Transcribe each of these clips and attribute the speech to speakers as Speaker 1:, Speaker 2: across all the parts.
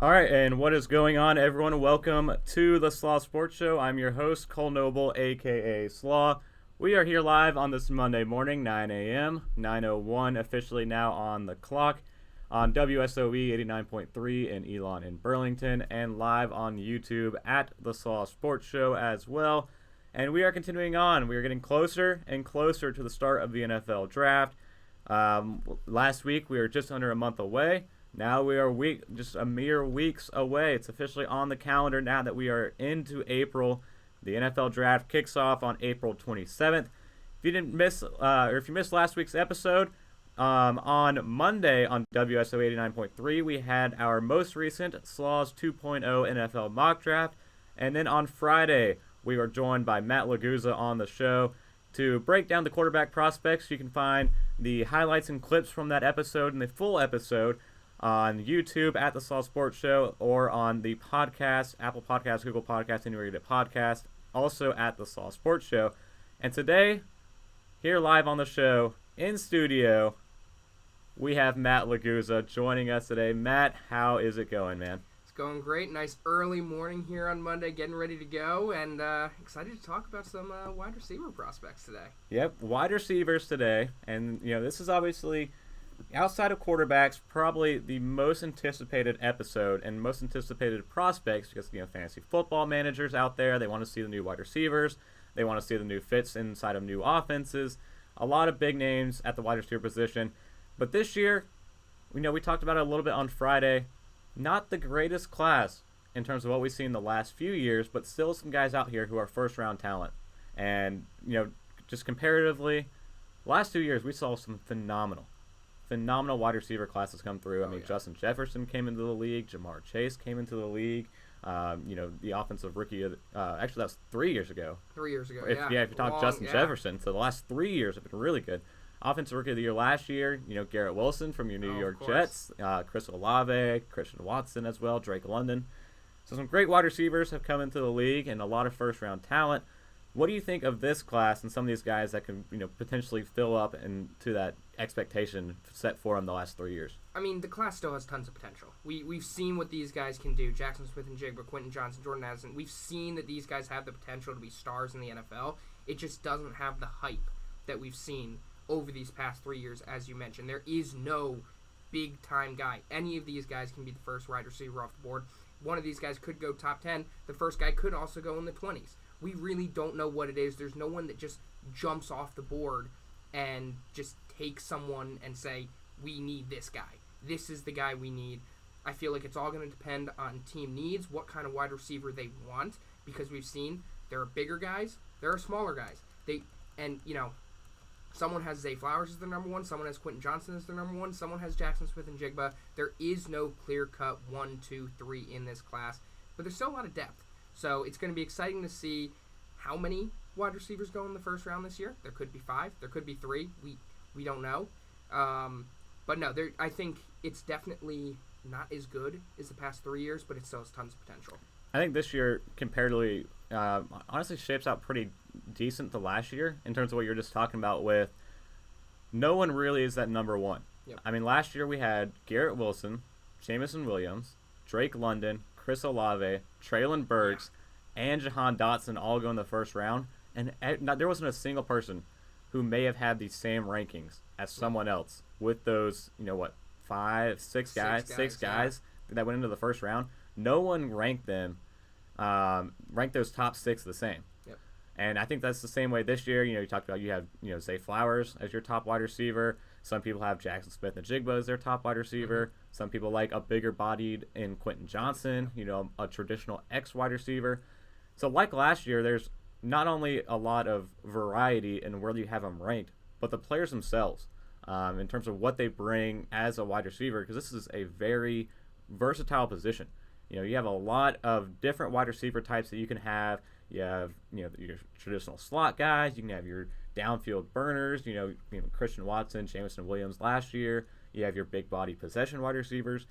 Speaker 1: All right, and what is going on, everyone? Welcome to the Slaw Sports Show. I'm your host, Cole Noble, aka Slaw. We are here live on this Monday morning, 9 a.m., 9:01 officially now on the clock, on WSOE 89.3 in Elon and Burlington, and live on YouTube at the Slaw Sports Show as well. And we are continuing on. We are getting closer and closer to the start of the NFL Draft. Last week, we were just under a month away. Now we are just a mere weeks away. It's officially on the calendar now that we are into April. The NFL Draft kicks off on April 27th. If you didn't miss, or if you missed last week's episode, on Monday on WSO 89.3, we had our most recent Slaws 2.0 NFL mock draft, and then on Friday we were joined by Matt Laguzza on the show to break down the quarterback prospects. You can find the highlights and clips from that episode and the full episode on YouTube at the Slaw Sports Show, or on the podcast, Apple Podcasts, Google Podcasts, anywhere you get podcast, also at the Slaw Sports Show. And today, here live on the show, in studio, we have Matt Laguzza joining us today. Matt, how is it going, man?
Speaker 2: It's going great. Nice early morning here on Monday, getting ready to go, and excited to talk about some wide receiver prospects today.
Speaker 1: Yep, wide receivers today, and this is obviously, outside of quarterbacks, probably the most anticipated episode and most anticipated prospects, because fantasy football managers out there, they want to see the new wide receivers, they want to see the new fits inside of new offenses, a lot of big names at the wide receiver position. But this year, we talked about it a little bit on Friday, not the greatest class in terms of what we've seen the last few years, but still some guys out here who are first round talent. And just comparatively, last 2 years we saw some phenomenal wide receiver classes come through. Justin Jefferson came into the league. Jamar Chase came into the league. The offensive rookie of actually, that was 3 years ago.
Speaker 2: 3 years ago,
Speaker 1: If you talk Justin Jefferson, so the last 3 years have been really good. Offensive rookie of the year last year, Garrett Wilson from your New York Jets. Chris Olave, Christian Watson as well, Drake London. So some great wide receivers have come into the league and a lot of first-round talent. What do you think of this class and some of these guys that can, potentially fill up into that expectation set for them the last 3 years?
Speaker 2: The class still has tons of potential. We've seen what these guys can do. Jaxon Smith-Njigba, Quentin Johnston, Jordan Addison. We've seen that these guys have the potential to be stars in the NFL. It just doesn't have the hype that we've seen over these past 3 years, as you mentioned. There is no big-time guy. Any of these guys can be the first wide receiver off the board. One of these guys could go top 10. The first guy could also go in the 20s. We really don't know what it is. There's no one that just jumps off the board and just takes someone and say, we need this guy. This is the guy we need. I feel like it's all going to depend on team needs, what kind of wide receiver they want, because we've seen there are bigger guys, there are smaller guys. Someone has Zay Flowers as their number one, someone has Quentin Johnston as their number one, someone has Jaxon Smith-Njigba. There is no clear-cut 1, 2, 3 in this class, but there's still a lot of depth. So it's going to be exciting to see how many wide receivers go in the first round this year. There could be 5. There could be 3. We don't know. But no, I think it's definitely not as good as the past 3 years, but it still has tons of potential.
Speaker 1: I think this year, comparatively, honestly shapes out pretty decent to last year in terms of what you're just talking about with no one really is that number one.
Speaker 2: Yep.
Speaker 1: Last year we had Garrett Wilson, Jameson Williams, Drake London, Chris Olave, Traylon Burks, and Jahan Dotson all go in the first round, and there wasn't a single person who may have had the same rankings as someone else with those, six guys that went into the first round. No one ranked them, ranked those top 6 the same.
Speaker 2: Yep.
Speaker 1: And I think that's the same way this year. You talked about you have Zay Flowers as your top wide receiver. Some people have Jaxon Smith-Njigba as their top wide receiver. Mm-hmm. Some people like a bigger bodied in Quentin Johnston, a traditional X wide receiver. So like last year, there's not only a lot of variety in where you have them ranked, but the players themselves in terms of what they bring as a wide receiver, because this is a very versatile position. You have a lot of different wide receiver types that you can have. You have, your traditional slot guys. You can have your downfield burners. Christian Watson, Jameson Williams last year. You have your big body possession wide receivers.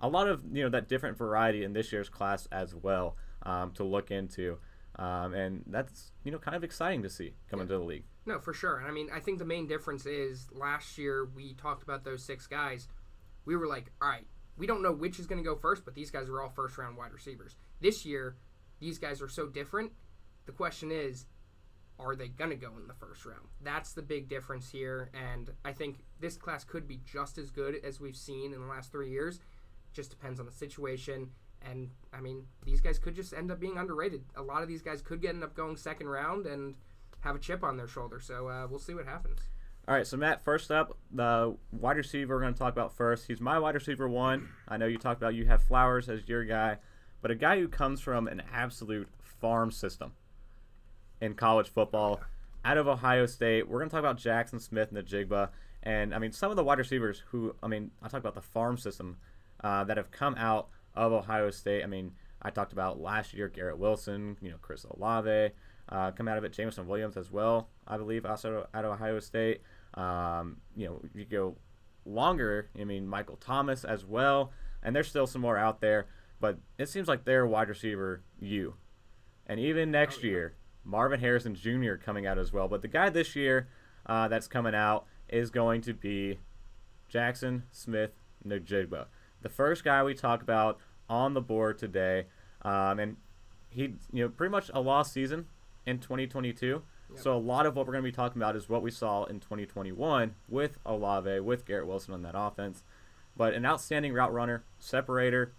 Speaker 1: A lot of, that different variety in this year's class as well to look into. And that's, kind of exciting to see coming to the league.
Speaker 2: No, for sure. And I think the main difference is last year we talked about those 6 guys. We were like, all right, we don't know which is going to go first, but these guys are all first-round wide receivers. This year, these guys are so different. The question is, are they going to go in the first round? That's the big difference here, and I think this class could be just as good as we've seen in the last 3 years. Just depends on the situation, and, I mean, these guys could just end up being underrated. A lot of these guys could end up going second round and have a chip on their shoulder, so we'll see what happens.
Speaker 1: All right, so Matt, first up, the wide receiver we're going to talk about first. He's my wide receiver 1. I know you talked about you have Flowers as your guy, but a guy who comes from an absolute farm system in college football out of Ohio State. We're going to talk about Jaxon Smith-Njigba. And, I mean, some of the wide receivers who, I mean, I talk about the farm system that have come out of Ohio State. I mean, I talked about last year Garrett Wilson, Chris Olave, come out of it, Jameson Williams as well, I believe, also out of Ohio State. You go longer, I mean, Michael Thomas as well. And there's still some more out there. But it seems like they're wide receiver U. And even next year, Marvin Harrison Jr. coming out as well. But the guy this year that's coming out is going to be Jaxon Smith-Njigba, the first guy we talk about on the board today. And he, pretty much a lost season in 2022. Yep. So a lot of what we're going to be talking about is what we saw in 2021 with Olave, with Garrett Wilson on that offense. But an outstanding route runner, separator,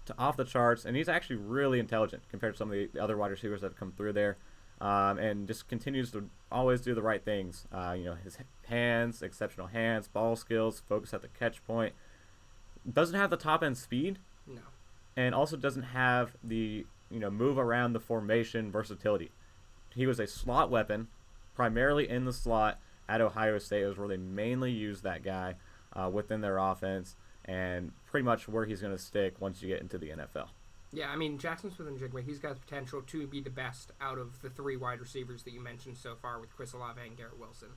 Speaker 1: to off the charts, and he's actually really intelligent compared to some of the other wide receivers that have come through there, and just continues to always do the right things. His hands, exceptional hands, ball skills, focus at the catch point. Doesn't have the top end speed,
Speaker 2: no,
Speaker 1: and also doesn't have the move around the formation versatility. He was a slot weapon, primarily in the slot at Ohio State. It was where they mainly used that guy within their offense, and pretty much where he's going to stick once you get into the NFL.
Speaker 2: Yeah, I mean, Jaxon Smith-Njigba, he's got the potential to be the best out of the 3 wide receivers that you mentioned so far with Chris Olave and Garrett Wilson.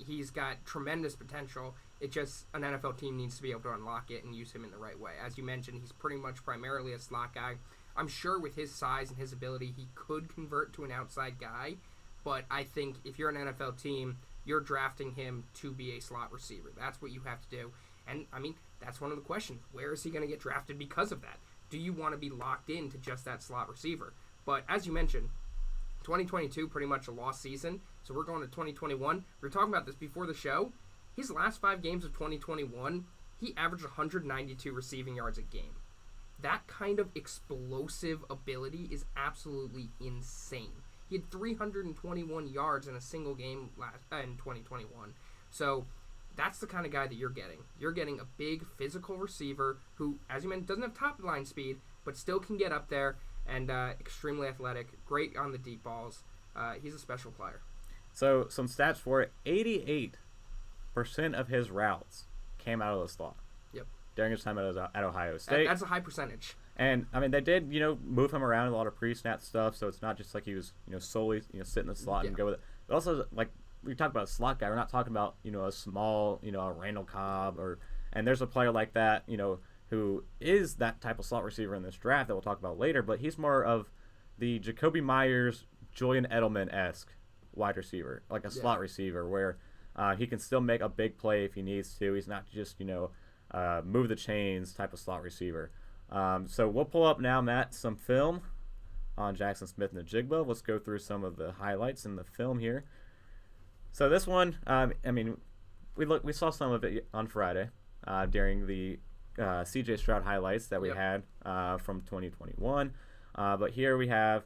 Speaker 2: He's got tremendous potential. It just, an NFL team needs to be able to unlock it and use him in the right way. As you mentioned, he's pretty much primarily a slot guy. I'm sure with his size and his ability, he could convert to an outside guy, but I think if you're an NFL team, you're drafting him to be a slot receiver. That's what you have to do. And, I mean, that's one of the questions. Where is he going to get drafted because of that? Do you want to be locked into just that slot receiver? But as you mentioned, 2022, pretty much a lost season. So we're going to 2021. We were talking about this before the show. His last 5 games of 2021, he averaged 192 receiving yards a game. That kind of explosive ability is absolutely insane. He had 321 yards in a single game in 2021. So that's the kind of guy that you're getting. You're getting a big physical receiver who, as you mentioned, doesn't have top line speed, but still can get up there and extremely athletic, great on the deep balls. He's a special player.
Speaker 1: So some stats for it. 88% of his routes came out of the slot.
Speaker 2: Yep.
Speaker 1: During his time at Ohio State.
Speaker 2: That's a high percentage.
Speaker 1: And, I mean, they did, move him around a lot of pre-snap stuff, so it's not just like he was, solely, sit in the slot and go with it. But also, like, we talk about a slot guy. We're not talking about, a small, a Randall Cobb and there's a player like that, who is that type of slot receiver in this draft that we'll talk about later, but he's more of the Jacoby Myers, Julian Edelman-esque wide receiver, like a slot receiver where he can still make a big play if he needs to. He's not just, move the chains type of slot receiver. So we'll pull up now, Matt, some film on Jaxon Smith-Njigba. Let's go through some of the highlights in the film here. So this one, we saw some of it on Friday during the C.J. Stroud highlights that we had from 2021. But here we have,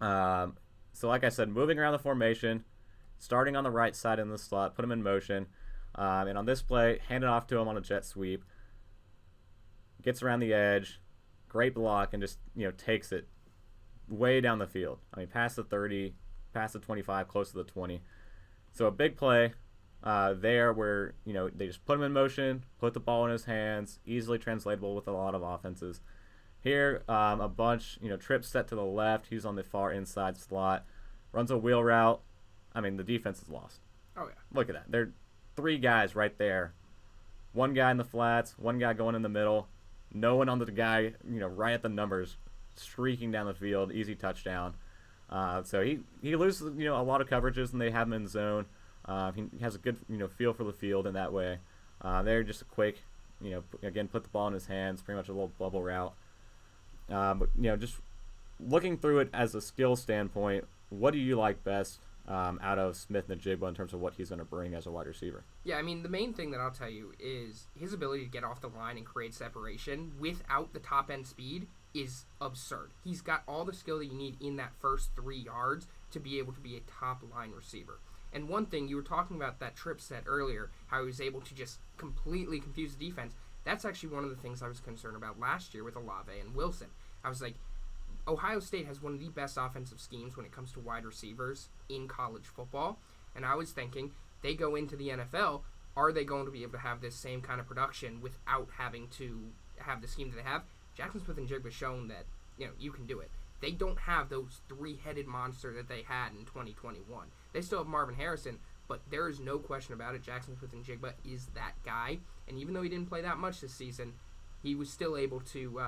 Speaker 1: so like I said, moving around the formation, starting on the right side in the slot, put him in motion, and on this play, hand it off to him on a jet sweep, gets around the edge, great block, and just takes it way down the field. I mean, past the 30, past the 25, close to the 20. So a big play there where, they just put him in motion, put the ball in his hands, easily translatable with a lot of offenses. Here, a bunch, trips set to the left. He's on the far inside slot, runs a wheel route. I mean, the defense is lost.
Speaker 2: Oh, yeah.
Speaker 1: Look at that. There are 3 guys right there. One guy in the flats, one guy going in the middle. No one on the guy, right at the numbers, streaking down the field, easy touchdown. So he loses, a lot of coverages, and they have him in zone. He has a good, feel for the field in that way. They're just a quick again, put the ball in his hands, pretty much a little bubble route. But just looking through it as a skill standpoint, what do you like best out of Smith-Njigba in terms of what he's going to bring as a wide receiver?
Speaker 2: Yeah, I mean, the main thing that I'll tell you is his ability to get off the line and create separation without the top-end speed is absurd. He's got all the skill that you need in that first 3 yards to be able to be a top-line receiver. And one thing, you were talking about that trip set earlier, how he was able to just completely confuse the defense. That's actually one of the things I was concerned about last year with Olave and Wilson. I was like, Ohio State has one of the best offensive schemes when it comes to wide receivers in college football. And I was thinking, they go into the NFL, are they going to be able to have this same kind of production without having to have the scheme that they have? Jaxon Smith-Njigba has shown that, you can do it. They don't have those three-headed monster that they had in 2021. They still have Marvin Harrison, but there is no question about it. Jaxon Smith-Njigba is that guy. And even though he didn't play that much this season, he was still able to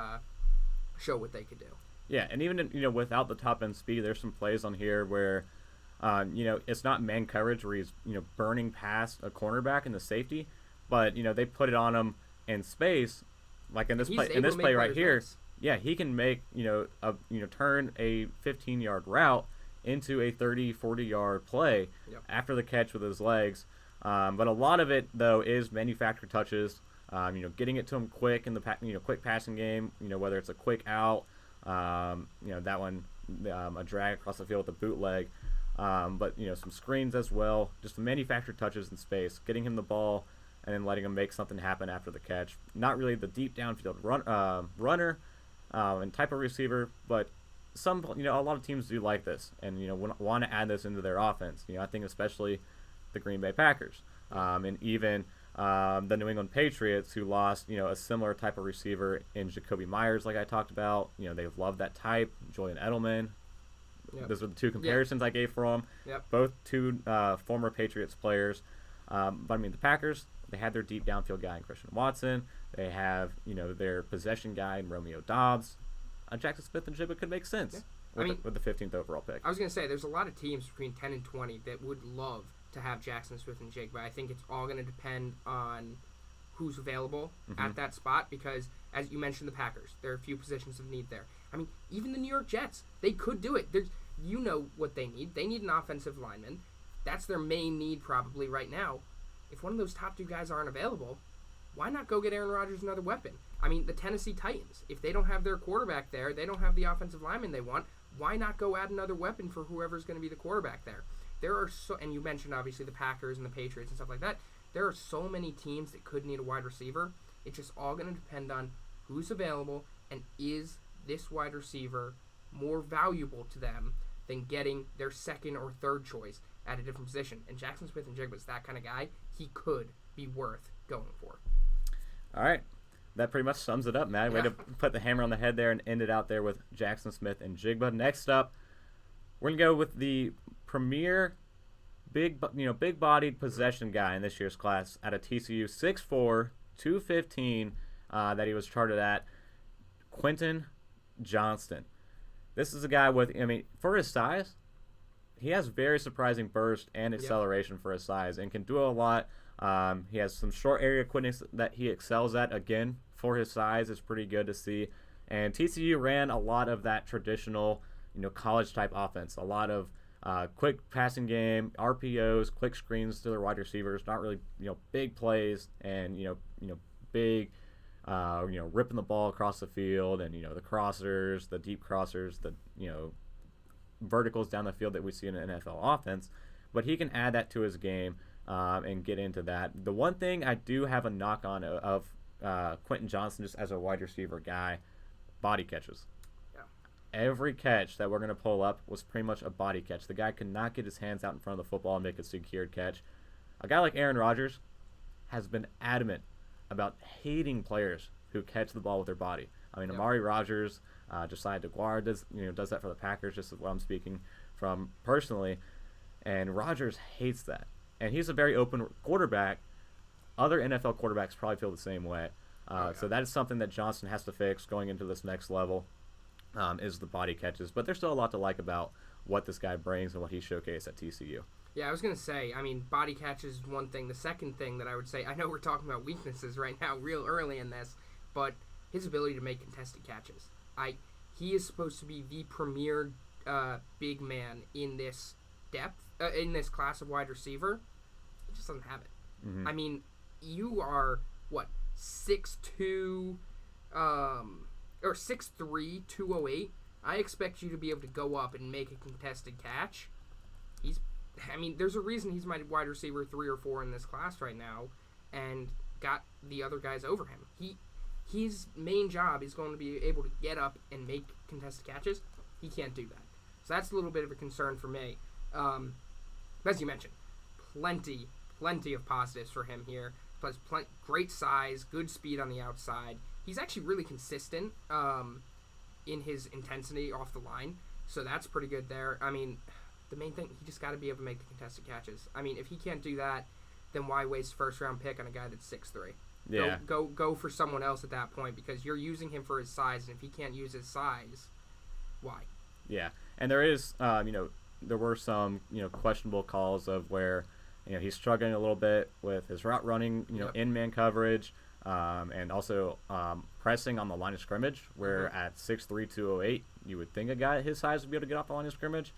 Speaker 2: show what they could do.
Speaker 1: Yeah, and even without the top end speed, there's some plays on here where it's not man coverage where he's burning past a cornerback in the safety, but they put it on him in space, like in this play right here. Yeah, he can make turn a 15-yard route into a 40-yard play after the catch with his legs. But a lot of it though is manufactured touches. Getting it to him quick in the quick passing game. Whether it's a quick out. That one, a drag across the field with a bootleg, but some screens as well. Just the manufactured touches in space, getting him the ball, and then letting him make something happen after the catch. Not really the deep downfield runner and type of receiver, but a lot of teams do like this, and want to add this into their offense. I think especially the Green Bay Packers, and even the New England Patriots, who lost, a similar type of receiver in Jacoby Myers, like I talked about. They love that type. Julian Edelman. Yep. Those are the two comparisons I gave for them.
Speaker 2: Yep.
Speaker 1: Both two former Patriots players. But I mean, the Packers, they had their deep downfield guy in Christian Watson. They have, their possession guy in Romeo Doubs. Jaxon Smith-Njigba could make sense with the 15th overall pick.
Speaker 2: I was going to say, there's a lot of teams between 10 and 20 that would love to have Jaxon Smith-Njigba. I think it's all going to depend on who's available at that spot because, as you mentioned, the Packers, there are a few positions of need there. I mean, even the New York Jets, they could do it. What they need. They need an offensive lineman. That's their main need probably right now. If one of those top two guys aren't available, why not go get Aaron Rodgers another weapon? I mean, the Tennessee Titans, if they don't have their quarterback there, they don't have the offensive lineman they want, why not go add another weapon for whoever's going to be the quarterback there? There are and you mentioned obviously the Packers and the Patriots and stuff like that. There are so many teams that could need a wide receiver. It's just all going to depend on who's available and is this wide receiver more valuable to them than getting their second or third choice at a different position. And Jaxon Smith-Njigba is that kind of guy. He could be worth going for.
Speaker 1: All right. That pretty much sums it up, Matt. Way to put the hammer on the head there and end it out there with Jaxon Smith-Njigba. Next up, we're going to go with the premier big-bodied possession guy in this year's class out of TCU, 6'4", 215 that he was charted at, Quentin Johnston. This is a guy with, for his size, he has very surprising burst and acceleration for his size and can do a lot. He has some short area quickness that he excels at. Again, for his size, is pretty good to see. And TCU ran a lot of that traditional, college-type offense. A lot of quick passing game, RPOs, quick screens to their wide receivers. Not really, big plays and, big, ripping the ball across the field and, the crossers, the deep crossers, the, verticals down the field that we see in an NFL offense. But he can add that to his game and get into that. The one thing I do have a knock on of Quentin Johnston just as a wide receiver guy, body catches. Yeah. Every catch that we're going to pull up was pretty much a body catch. The guy could not get his hands out in front of the football and make a secured catch. A guy like Aaron Rodgers has been adamant about hating players who catch the ball with their body. Amari Rodgers, Josiah DeGuara does that for the Packers, just what I'm speaking from personally. And Rodgers hates that. And he's a very open quarterback. Other NFL quarterbacks probably feel the same way. So that is something that Johnston has to fix going into this next level, is the body catches. But there's still a lot to like about what this guy brings and what he showcased at TCU.
Speaker 2: Yeah, I was going to say, I mean, body catch is one thing. The second thing that I would say, I know we're talking about weaknesses right now real early in this, but his ability to make contested catches. He is supposed to be the premier big man in this in this class of wide receiver. He just doesn't have it.
Speaker 1: Mm-hmm.
Speaker 2: I mean, you are, 6'2", or 6'3", 208. I expect you to be able to go up and make a contested catch. There's a reason he's my wide receiver 3 or 4 in this class right now, and got the other guys over him. His main job is going to be able to get up and make contested catches. He can't do that. So that's a little bit of a concern for me. As you mentioned, plenty of positives for him here. Plus, great size, good speed on the outside. He's actually really consistent in his intensity off the line, so that's pretty good there. I mean, the main thing, he just got to be able to make the contested catches. I mean, if he can't do that, then why waste a first-round pick on a guy that's 6'3"?
Speaker 1: Yeah.
Speaker 2: Go for someone else at that point, because you're using him for his size, and if he can't use his size, why?
Speaker 1: Yeah, and there is, there were some, questionable calls of where, he's struggling a little bit with his route running, in-man coverage, and also pressing on the line of scrimmage, where at 6'3", 208, you would think a guy his size would be able to get off the line of scrimmage,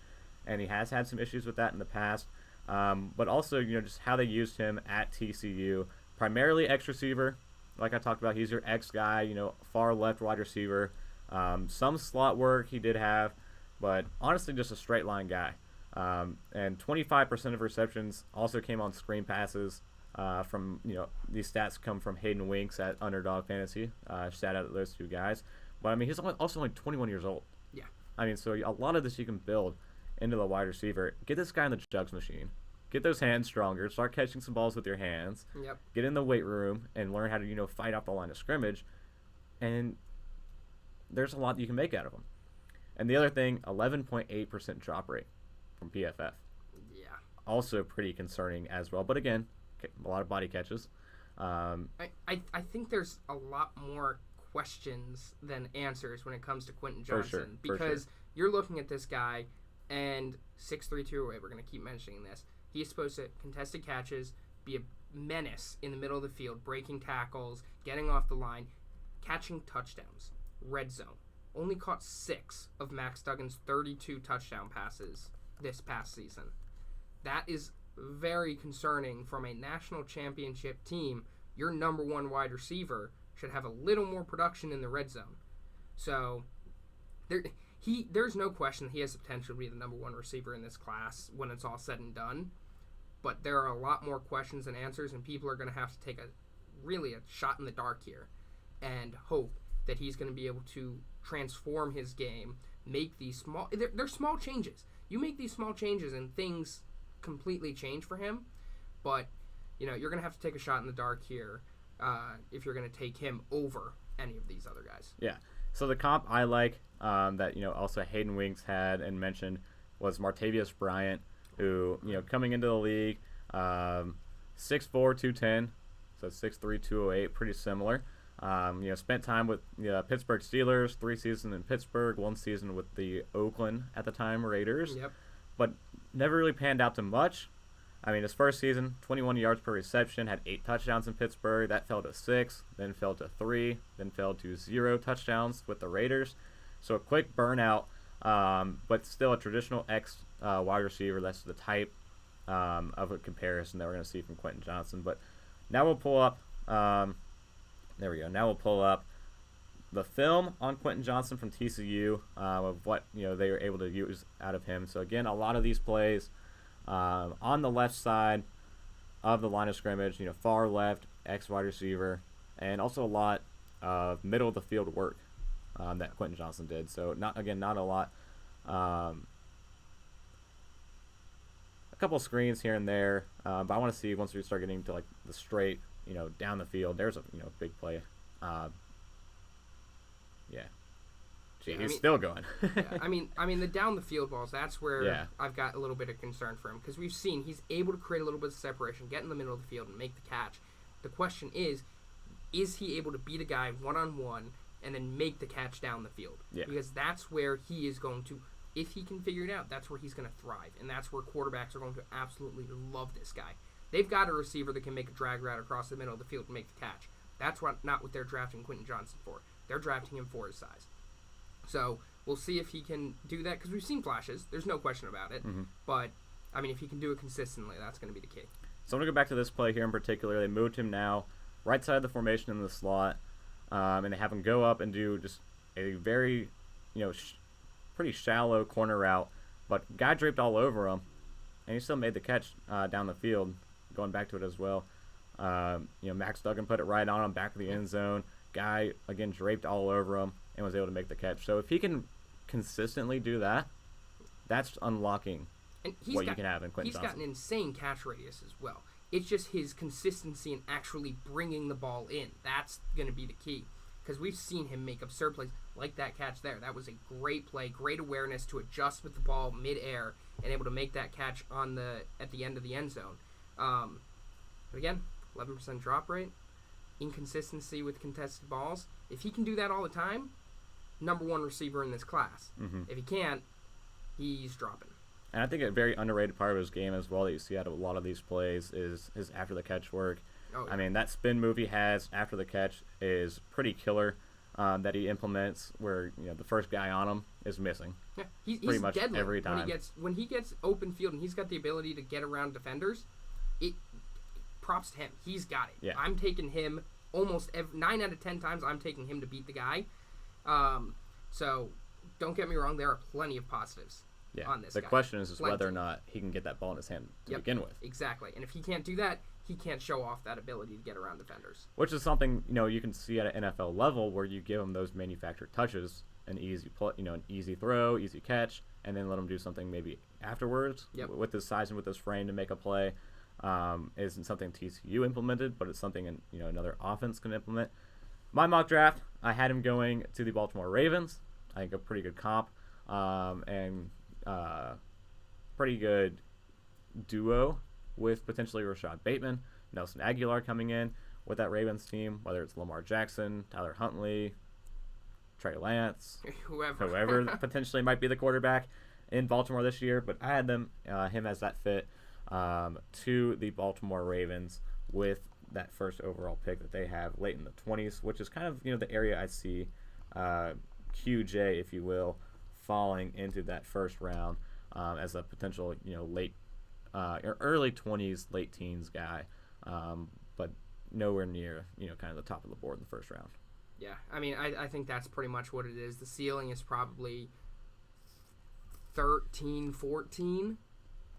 Speaker 1: and he has had some issues with that in the past. But also, just how they used him at TCU, primarily X receiver. Like I talked about, he's your X guy, far left wide receiver. Some slot work he did have, but honestly just a straight line guy. And 25% of receptions also came on screen passes from, these stats come from Hayden Winks at Underdog Fantasy. Shout out to those two guys. But, he's also only 21 years old.
Speaker 2: Yeah.
Speaker 1: So a lot of this you can build into the wide receiver. Get this guy in the jugs machine. Get those hands stronger. Start catching some balls with your hands.
Speaker 2: Yep.
Speaker 1: Get in the weight room and learn how to, fight off the line of scrimmage. And there's a lot that you can make out of him. And the other thing, 11.8% drop rate from PFF.
Speaker 2: Yeah.
Speaker 1: Also pretty concerning as well. But again, a lot of body catches.
Speaker 2: I think there's a lot more questions than answers when it comes to Quentin Johnston. Because you're looking at this guy, and 6'3", 208, we're going to keep mentioning this. He's supposed to contested catches, be a menace in the middle of the field, breaking tackles, getting off the line, catching touchdowns, red zone. Only caught 6 of Max Duggan's 32 touchdown passes this past season. That is very concerning from a national championship team. Your number one wide receiver should have a little more production in the red zone. So there's no question that he has the potential to be the number one receiver in this class when it's all said and done. But there are a lot more questions than answers, and people are going to have to take a shot in the dark here and hope that he's going to be able to transform his game, make these they're small changes. You make these small changes and things completely change for him, but you're going to have to take a shot in the dark here if you're going to take him over any of these other guys.
Speaker 1: Yeah. So the comp I like that also Hayden Winks had and mentioned was Martavius Bryant, who coming into the league, 6'4", 210, so 6'3", 208, pretty similar. Spent time with Pittsburgh Steelers, 3 seasons in Pittsburgh, 1 season with the Oakland at the time Raiders.
Speaker 2: Yep.
Speaker 1: But never really panned out to much. His first season, 21 yards per reception, had 8 touchdowns in Pittsburgh. That fell to 6, then fell to 3, then fell to 0 touchdowns with the Raiders. So a quick burnout, but still a traditional X wide receiver. That's the type of a comparison that we're going to see from Quentin Johnston. But now we'll pull up, there we go. Now we'll pull up the film on Quentin Johnston from TCU of what they were able to use out of him. So again, a lot of these plays on the left side of the line of scrimmage, far left, X wide receiver, and also a lot of middle of the field work that Quentin Johnston did. So not a lot. A couple screens here and there, but I want to see once we start getting to like the straight, down the field. There's a big play. Yeah. Gee, he's still going.
Speaker 2: yeah, the down the field balls, that's where I've got a little bit of concern for him, because we've seen he's able to create a little bit of separation, get in the middle of the field, and make the catch. The question is he able to beat a guy one-on-one and then make the catch down the field?
Speaker 1: Yeah.
Speaker 2: Because that's where he is going to if he can figure it out, that's where he's going to thrive, and that's where quarterbacks are going to absolutely love this guy. They've got a receiver that can make a drag route across the middle of the field and make the catch. That's not what they're drafting Quentin Johnston for. They're drafting him for his size. So we'll see if he can do that, because we've seen flashes. There's no question about it.
Speaker 1: Mm-hmm.
Speaker 2: But, I mean, if he can do it consistently, that's going to be the key.
Speaker 1: So I'm going to go back to this play here in particular. They moved him now right side of the formation in the slot, and they have him go up and do just a very, pretty shallow corner route. But guy draped all over him, and he still made the catch down the field, going back to it as well. Max Duggan put it right on him, back of the end zone. Guy, again, draped all over him and was able to make the catch. So if he can consistently do that, that's unlocking what you can have in Quentin Johnston.
Speaker 2: He's got an insane catch radius as well. It's just his consistency in actually bringing the ball in. That's going to be the key, because we've seen him make absurd plays like that catch there. That was a great play, great awareness to adjust with the ball mid-air and able to make that catch at the end of the end zone. But again, 11% drop rate, inconsistency with contested balls. If he can do that all the time, number one receiver in this class.
Speaker 1: Mm-hmm.
Speaker 2: If he can't, he's dropping.
Speaker 1: And I think a very underrated part of his game as well that you see out of a lot of these plays is his after-the-catch work.
Speaker 2: Oh, yeah.
Speaker 1: I mean, that spin move he has after the catch is pretty killer that he implements, where the first guy on him is missing.
Speaker 2: Yeah, he's
Speaker 1: pretty much
Speaker 2: deadly
Speaker 1: every time.
Speaker 2: When he gets open field and he's got the ability to get around defenders, props to him. He's got it.
Speaker 1: Yeah.
Speaker 2: I'm taking him almost 9 out of 10 times. I'm taking him to beat the guy. So don't get me wrong. There are plenty of positives on this guy.
Speaker 1: The question is whether or not he can get that ball in his hand to begin with.
Speaker 2: Exactly. And if he can't do that, he can't show off that ability to get around defenders.
Speaker 1: Which is something you can see at an NFL level, where you give him those manufactured touches, an easy an easy throw, easy catch, and then let him do something maybe afterwards with his size and with his frame to make a play. Isn't something TCU implemented, but it's something another offense can implement. My mock draft, I had him going to the Baltimore Ravens. I think a pretty good comp, and pretty good duo with potentially Rashad Bateman, Nelson Aguilar coming in with that Ravens team, whether it's Lamar Jackson, Tyler Huntley, Trey Lance, whoever potentially might be the quarterback in Baltimore this year. But I had him as that fit to the Baltimore Ravens with that first overall pick that they have late in the 20s, which is kind of the area I see QJ, if you will, falling into that first round as a potential late early 20s, late teens guy, but nowhere near kind of the top of the board in the first round.
Speaker 2: Yeah, I mean, I think that's pretty much what it is. The ceiling is probably 13, 14,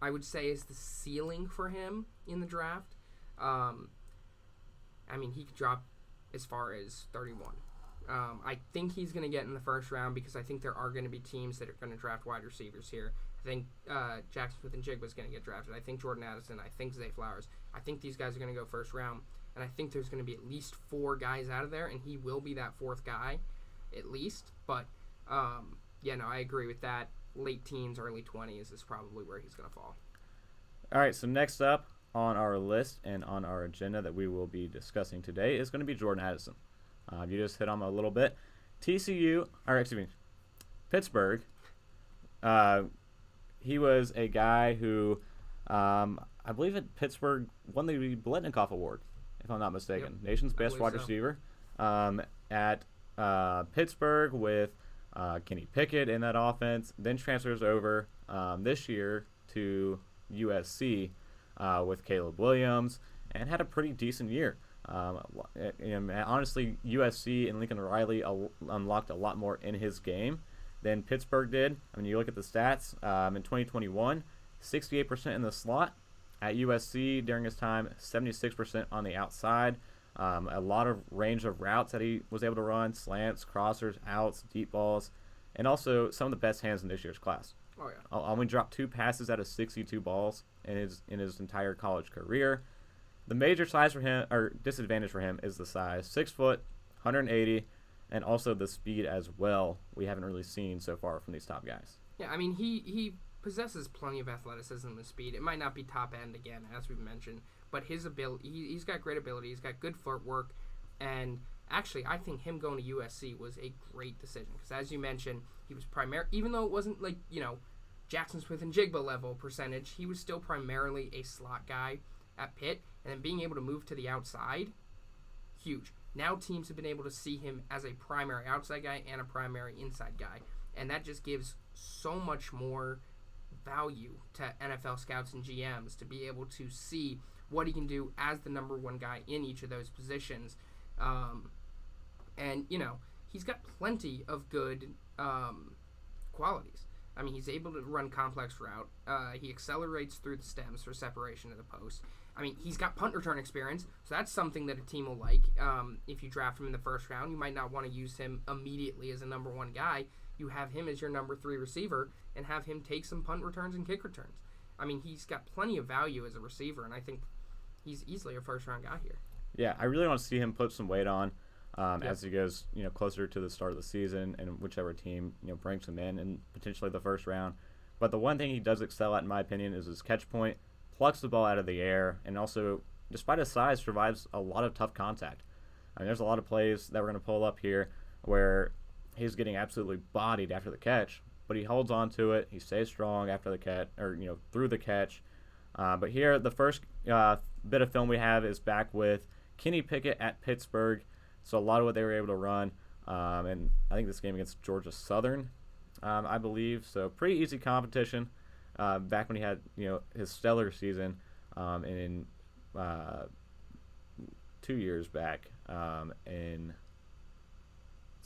Speaker 2: I would say, is the ceiling for him in the draft. I mean, he could drop as far as 31. I think he's going to get in the first round, because I think there are going to be teams that are going to draft wide receivers here. I think Jaxon Smith-Njigba is going to get drafted. I think Jordan Addison. I think Zay Flowers. I think these guys are going to go first round. And I think there's going to be at least 4 guys out of there, and he will be that 4th guy at least. But, I agree with that. Late teens, early 20s is probably where he's going to fall.
Speaker 1: All right, so next up on our list and on our agenda that we will be discussing today is going to be Jordan Addison. You just hit on him a little bit. Pittsburgh. He was a guy who, I believe at Pittsburgh, won the Biletnikoff Award, if I'm not mistaken.
Speaker 2: Yep.
Speaker 1: Nation's best wide receiver. At Pittsburgh with Kenny Pickett in that offense, then transfers over this year to USC with Caleb Williams, and had a pretty decent year. And honestly, USC and Lincoln Riley unlocked a lot more in his game than Pittsburgh did. I mean, you look at the stats in 2021, 68% in the slot. At USC during his time, 76% on the outside. A lot of range of routes that he was able to run, slants, crossers, outs, deep balls, and also some of the best hands in this year's class.
Speaker 2: Oh, yeah.
Speaker 1: Only dropped 2 passes out of 62 balls in his entire college career. The major size for him, or disadvantage for him, is the size. 6 foot, 180, and also the speed as well. We haven't really seen so far from these top guys.
Speaker 2: Yeah, I mean, he possesses plenty of athleticism and speed. It might not be top end again, as we've mentioned, but his ability, he's got great ability. He's got good footwork, and actually, I think him going to USC was a great decision, because as you mentioned, He was even though it wasn't like, Jaxon Smith-Njigba level percentage, he was still primarily a slot guy at Pitt, and then being able to move to the outside, huge. Now teams have been able to see him as a primary outside guy and a primary inside guy, and that just gives so much more value to NFL scouts and GMs to be able to see what he can do as the number one guy in each of those positions. And, he's got plenty of good qualities. I mean, he's able to run complex route. He accelerates through the stems for separation of the post. I mean, he's got punt return experience, so that's something that a team will like. If you draft him in the first round, you might not want to use him immediately as a number one guy. You have him as your number 3 receiver and have him take some punt returns and kick returns. I mean, he's got plenty of value as a receiver, and I think he's easily a first-round guy here.
Speaker 1: Yeah, I really want to see him put some weight on as he goes, closer to the start of the season, and whichever team, brings him in potentially the first round. But the one thing he does excel at, in my opinion, is his catch point, plucks the ball out of the air, and also, despite his size, survives a lot of tough contact. I mean, there's a lot of plays that we're going to pull up here where he's getting absolutely bodied after the catch, but he holds on to it. He stays strong after the catch, or through the catch. But here, the first bit of film we have is back with Kenny Pickett at Pittsburgh. So a lot of what they were able to run, and I think this game against Georgia Southern, I believe. So pretty easy competition. Back when he had his stellar season, in 2 years back, so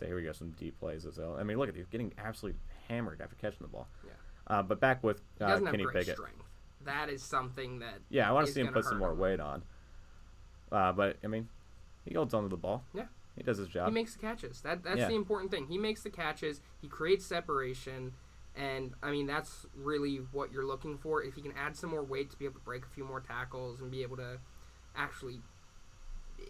Speaker 1: here we go, some deep plays as well. I mean, look at these, getting absolutely hammered after catching the ball.
Speaker 2: Yeah.
Speaker 1: But back with
Speaker 2: he doesn't
Speaker 1: Kenny
Speaker 2: have great
Speaker 1: Pickett.
Speaker 2: Strength. That is something that
Speaker 1: I want to see him put some more weight on. But I mean, he holds onto the ball.
Speaker 2: Yeah.
Speaker 1: He does his job.
Speaker 2: He makes the catches. That's the important thing. He makes the catches. He creates separation. And, I mean, that's really what you're looking for. If he can add some more weight to be able to break a few more tackles and be able to actually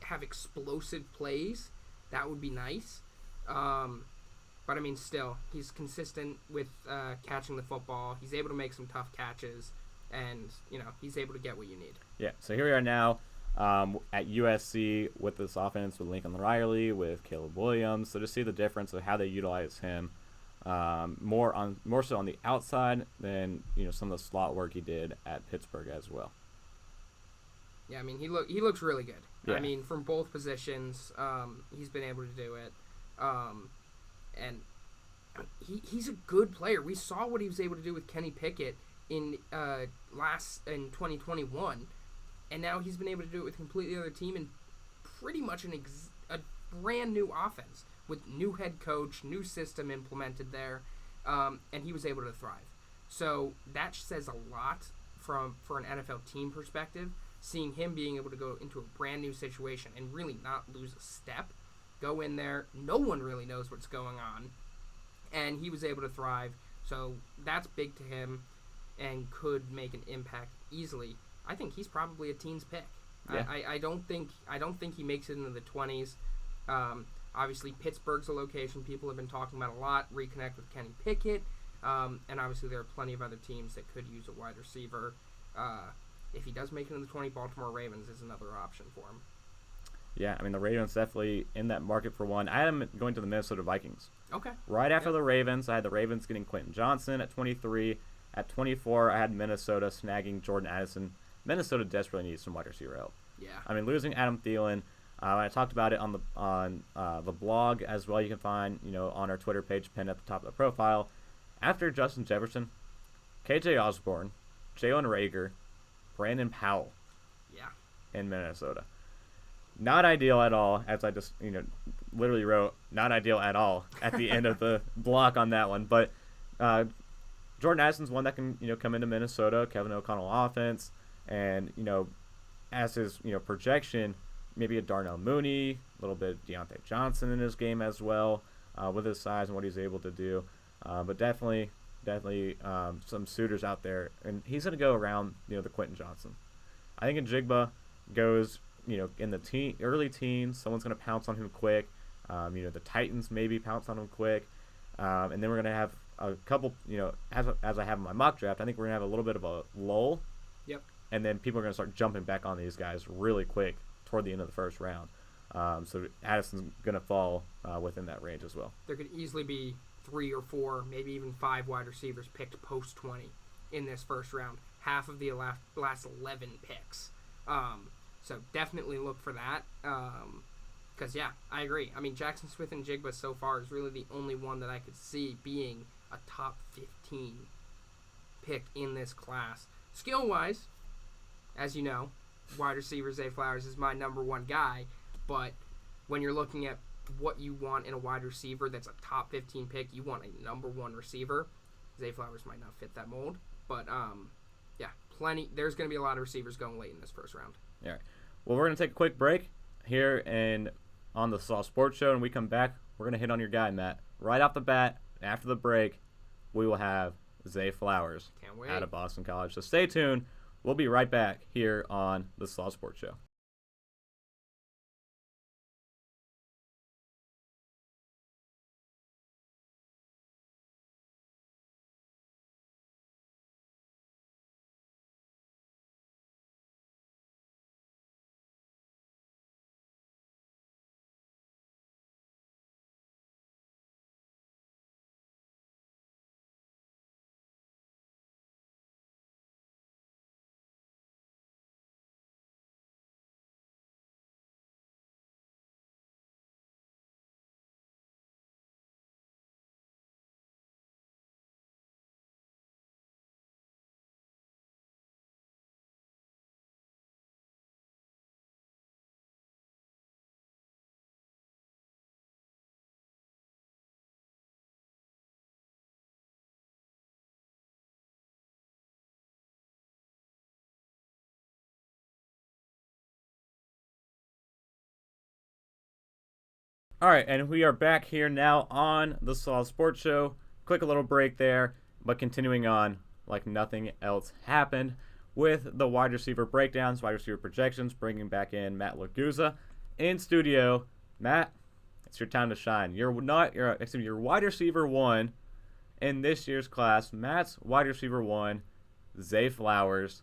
Speaker 2: have explosive plays, that would be nice. But, I mean, still, he's consistent with catching the football. He's able to make some tough catches. And, he's able to get what you need. Yeah,
Speaker 1: so here we are now at USC with this offense with Lincoln Riley, with Caleb Williams. So to see the difference of how they utilize him, more so on the outside than some of the slot work he did at Pittsburgh as well.
Speaker 2: Yeah, I mean he looks really good.
Speaker 1: Yeah.
Speaker 2: I mean from both positions, he's been able to do it, and he's a good player. We saw what he was able to do with Kenny Pickett in 2021, and now he's been able to do it with a completely other team and pretty much a brand new offense. With new head coach, new system implemented there, and he was able to thrive. So that says a lot for an NFL team perspective, seeing him being able to go into a brand new situation and really not lose a step, go in there, no one really knows what's going on, and he was able to thrive. So that's big to him and could make an impact easily. I think he's probably a teens pick.
Speaker 1: Yeah.
Speaker 2: I don't think he makes it into the 20s. Obviously, Pittsburgh's a location people have been talking about a lot. Reconnect with Kenny Pickett. And obviously, there are plenty of other teams that could use a wide receiver. If he does make it into the 20, Baltimore Ravens is another option for him.
Speaker 1: Yeah, I mean, the Ravens definitely in that market for one. I had him going to the Minnesota Vikings.
Speaker 2: Okay.
Speaker 1: Right after the Ravens, I had the Ravens getting Quentin Johnston at 23. At 24, I had Minnesota snagging Jordan Addison. Minnesota desperately needs some wide receiver help.
Speaker 2: Yeah.
Speaker 1: I mean, losing Adam Thielen. I talked about it on the blog as well. You can find on our Twitter page pinned at the top of the profile. After Justin Jefferson, KJ Osborne, Jalen Reagor, Brandon Powell.
Speaker 2: Yeah.
Speaker 1: In Minnesota. Not ideal at all, as I just literally wrote not ideal at all at the end of the block on that one. But Jordan Addison's one that can come into Minnesota, Kevin O'Connell offense, and as his projection. Maybe a Darnell Mooney, a little bit of Deontay Johnson in his game as well, with his size and what he's able to do. But definitely some suitors out there, and he's going to go around the Quentin Johnston. I think Njigba goes in the early teens. Someone's going to pounce on him quick. The Titans maybe pounce on him quick, and then we're going to have a couple. As I have in my mock draft, I think we're going to have a little bit of a lull.
Speaker 2: Yep.
Speaker 1: And then people are going to start jumping back on these guys really quick toward the end of the first round. So Addison's going to fall within that range as well.
Speaker 2: There could easily be 3 or 4, maybe even 5 wide receivers picked post 20 in this first round. Half of the last 11 picks. So definitely look for that. Because, yeah, I agree. I mean, Jaxon Smith-Njigba so far is really the only one that I could see being a top 15 pick in this class. Skill-wise, as you know, wide receiver Zay Flowers is my number one guy. But when you're looking at what you want in a wide receiver that's a top 15 pick, you want a number one receiver. Zay Flowers might not fit that mold. But, yeah, plenty. There's going to be a lot of receivers going late in this first round.
Speaker 1: All right. Well, we're going to take a quick break here on the Slaw Sports Show, and we come back, we're going to hit on your guy, Matt. Right off the bat, after the break, we will have Zay Flowers out of Boston College. So stay tuned. We'll be right back here on the Slaw Sports Show. All right, and we are back here now on the Slaw Sports Show. Quick little break there, but continuing on like nothing else happened with the wide receiver breakdowns, wide receiver projections, bringing back in Matt Laguzza in studio. Matt, it's your time to shine. You're wide receiver one in this year's class. Matt's wide receiver one, Zay Flowers.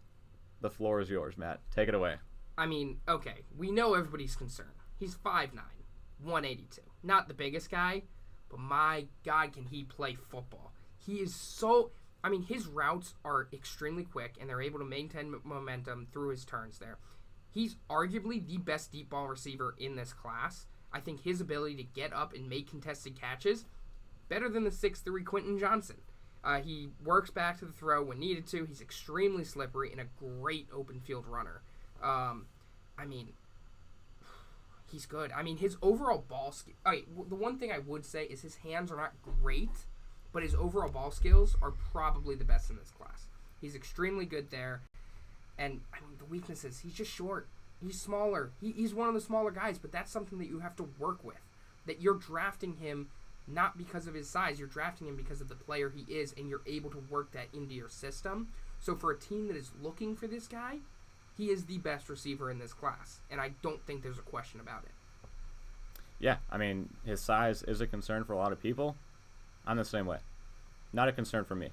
Speaker 1: The floor is yours, Matt. Take it away.
Speaker 2: I mean, okay, we know everybody's concerned. He's 5'9", 182. Not the biggest guy, but my God, can he play football. He is so... I mean, his routes are extremely quick, and they're able to maintain momentum through his turns there. He's arguably the best deep ball receiver in this class. I think his ability to get up and make contested catches, better than the 6'3" Quentin Johnston. He works back to the throw when needed to. He's extremely slippery and a great open field runner. I mean... He's good. I mean, his overall ball skill... Okay, the one thing I would say is his hands are not great, but his overall ball skills are probably the best in this class. He's extremely good there. And, I mean, the weaknesses, he's just short. He's smaller. He's one of the smaller guys, but that's something that you have to work with. That you're drafting him not because of his size. You're drafting him because of the player he is, and you're able to work that into your system. So for a team that is looking for this guy... He is the best receiver in this class, and I don't think there's a question about it.
Speaker 1: Yeah, I mean, his size is a concern for a lot of people. I'm the same way. Not a concern for me.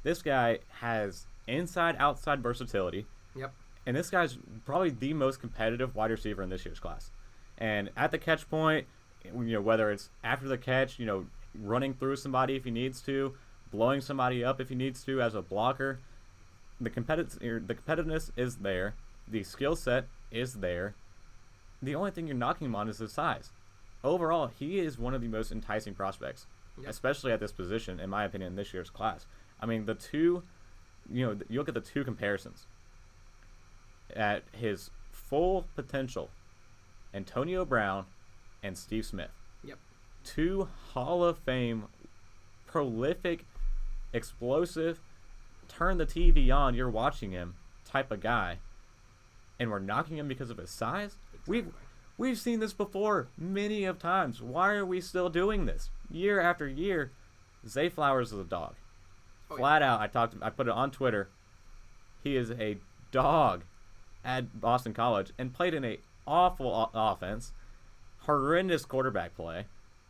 Speaker 1: This guy has inside-outside versatility.
Speaker 2: Yep.
Speaker 1: And this guy's probably the most competitive wide receiver in this year's class. And at the catch point, whether it's after the catch, running through somebody if he needs to, blowing somebody up if he needs to as a blocker, the competitiveness is there. The skill set is there. The only thing you're knocking him on is his size. Overall, he is one of the most enticing prospects, especially at this position, in my opinion, in this year's class. I mean, the two, you look at the two comparisons. At his full potential, Antonio Brown and Steve Smith.
Speaker 2: Yep.
Speaker 1: Two Hall of Fame, prolific, explosive, turn the TV on, you're watching him type of guy, and we're knocking him because of his size.
Speaker 2: Exactly.
Speaker 1: We've seen this before many of times. Why are we still doing this year after year? Zay Flowers is a dog. Flat out, I put it on Twitter. He is a dog at Boston College and played in a awful offense, horrendous quarterback play,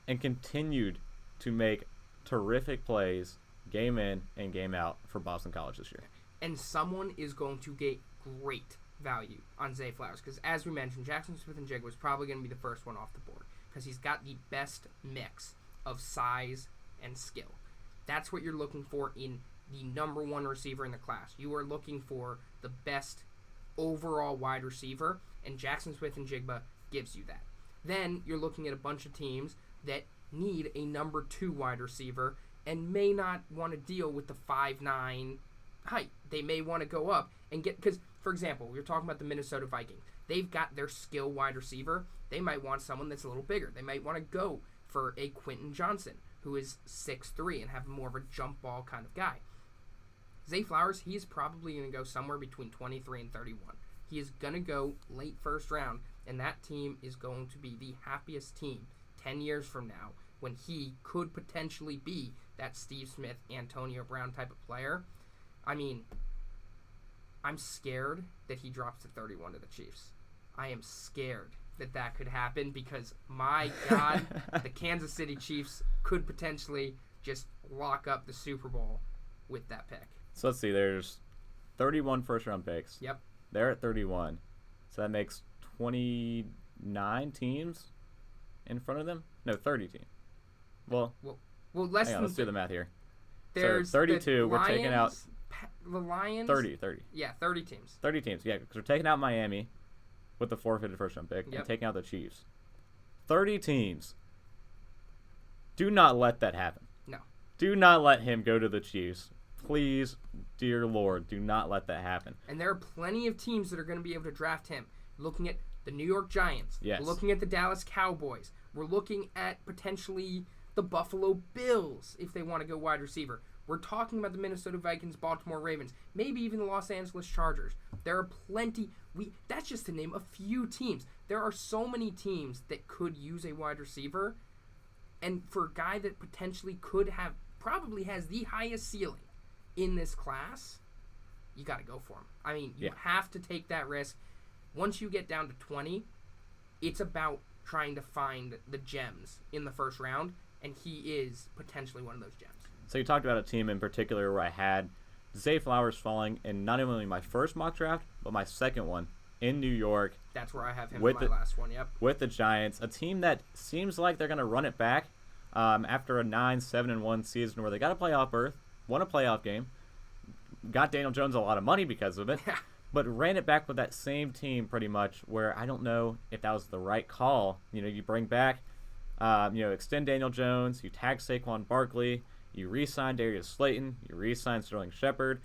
Speaker 1: and continued to make terrific plays game in and game out for Boston College this year.
Speaker 2: And someone is going to get great value on Zay Flowers because, as we mentioned, Jaxon Smith-Njigba was probably going to be the first one off the board because he's got the best mix of size and skill. That's what you're looking for in the number one receiver in the class. You are looking for the best overall wide receiver, and Jaxon Smith-Njigba gives you that. Then you're looking at a bunch of teams that need a number 2 wide receiver and may not want to deal with the 5'9" height. They may want to go up and get, because, for example, we were talking about the Minnesota Vikings. They've got their skill wide receiver. They might want someone that's a little bigger. They might want to go for a Quentin Johnston, who is 6'3", and have more of a jump ball kind of guy. Zay Flowers, he's probably going to go somewhere between 23 and 31. He is going to go late first round, and that team is going to be the happiest team 10 years from now when he could potentially be that Steve Smith, Antonio Brown type of player. I mean, I'm scared that he drops to 31 to the Chiefs. I am scared that that could happen because, my God, the Kansas City Chiefs could potentially just lock up the Super Bowl with that pick.
Speaker 1: So let's see. There's 31 first-round picks.
Speaker 2: Yep.
Speaker 1: They're at 31. So that makes 29 teams in front of them? No, 30 teams. Well,
Speaker 2: less
Speaker 1: hang on,
Speaker 2: than
Speaker 1: let's do the math here.
Speaker 2: There's
Speaker 1: so 32, we're taking out
Speaker 2: the Lions.
Speaker 1: 30.
Speaker 2: Yeah, 30 teams.
Speaker 1: 30 teams, yeah, because we're taking out Miami with the forfeited first-round pick and taking out the Chiefs. 30 teams. Do not let that happen.
Speaker 2: No.
Speaker 1: Do not let him go to the Chiefs. Please, dear Lord, do not let that happen.
Speaker 2: And there are plenty of teams that are going to be able to draft him. Looking at the New York Giants.
Speaker 1: Yes.
Speaker 2: We're looking at the Dallas Cowboys. We're looking at potentially the Buffalo Bills if they want to go wide receiver. We're talking about the Minnesota Vikings, Baltimore Ravens, maybe even the Los Angeles Chargers. There are plenty. That's just to name a few teams. There are so many teams that could use a wide receiver. And for a guy that potentially probably has the highest ceiling in this class, you got to go for him. I mean, you have to take that risk. Once you get down to 20, it's about trying to find the gems in the first round, and he is potentially one of those gems.
Speaker 1: So you talked about a team in particular where I had Zay Flowers falling in not only my first mock draft, but my second one in New York.
Speaker 2: That's where I have him in my last one, yep.
Speaker 1: With the Giants, a team that seems like they're going to run it back after a 9-7-1 season where they got a playoff berth, won a playoff game, got Daniel Jones a lot of money because of it, but ran it back with that same team pretty much where I don't know if that was the right call. You know, you bring back, extend Daniel Jones, you tag Saquon Barkley, you re-sign Darius Slayton, you re-sign Sterling Shepard,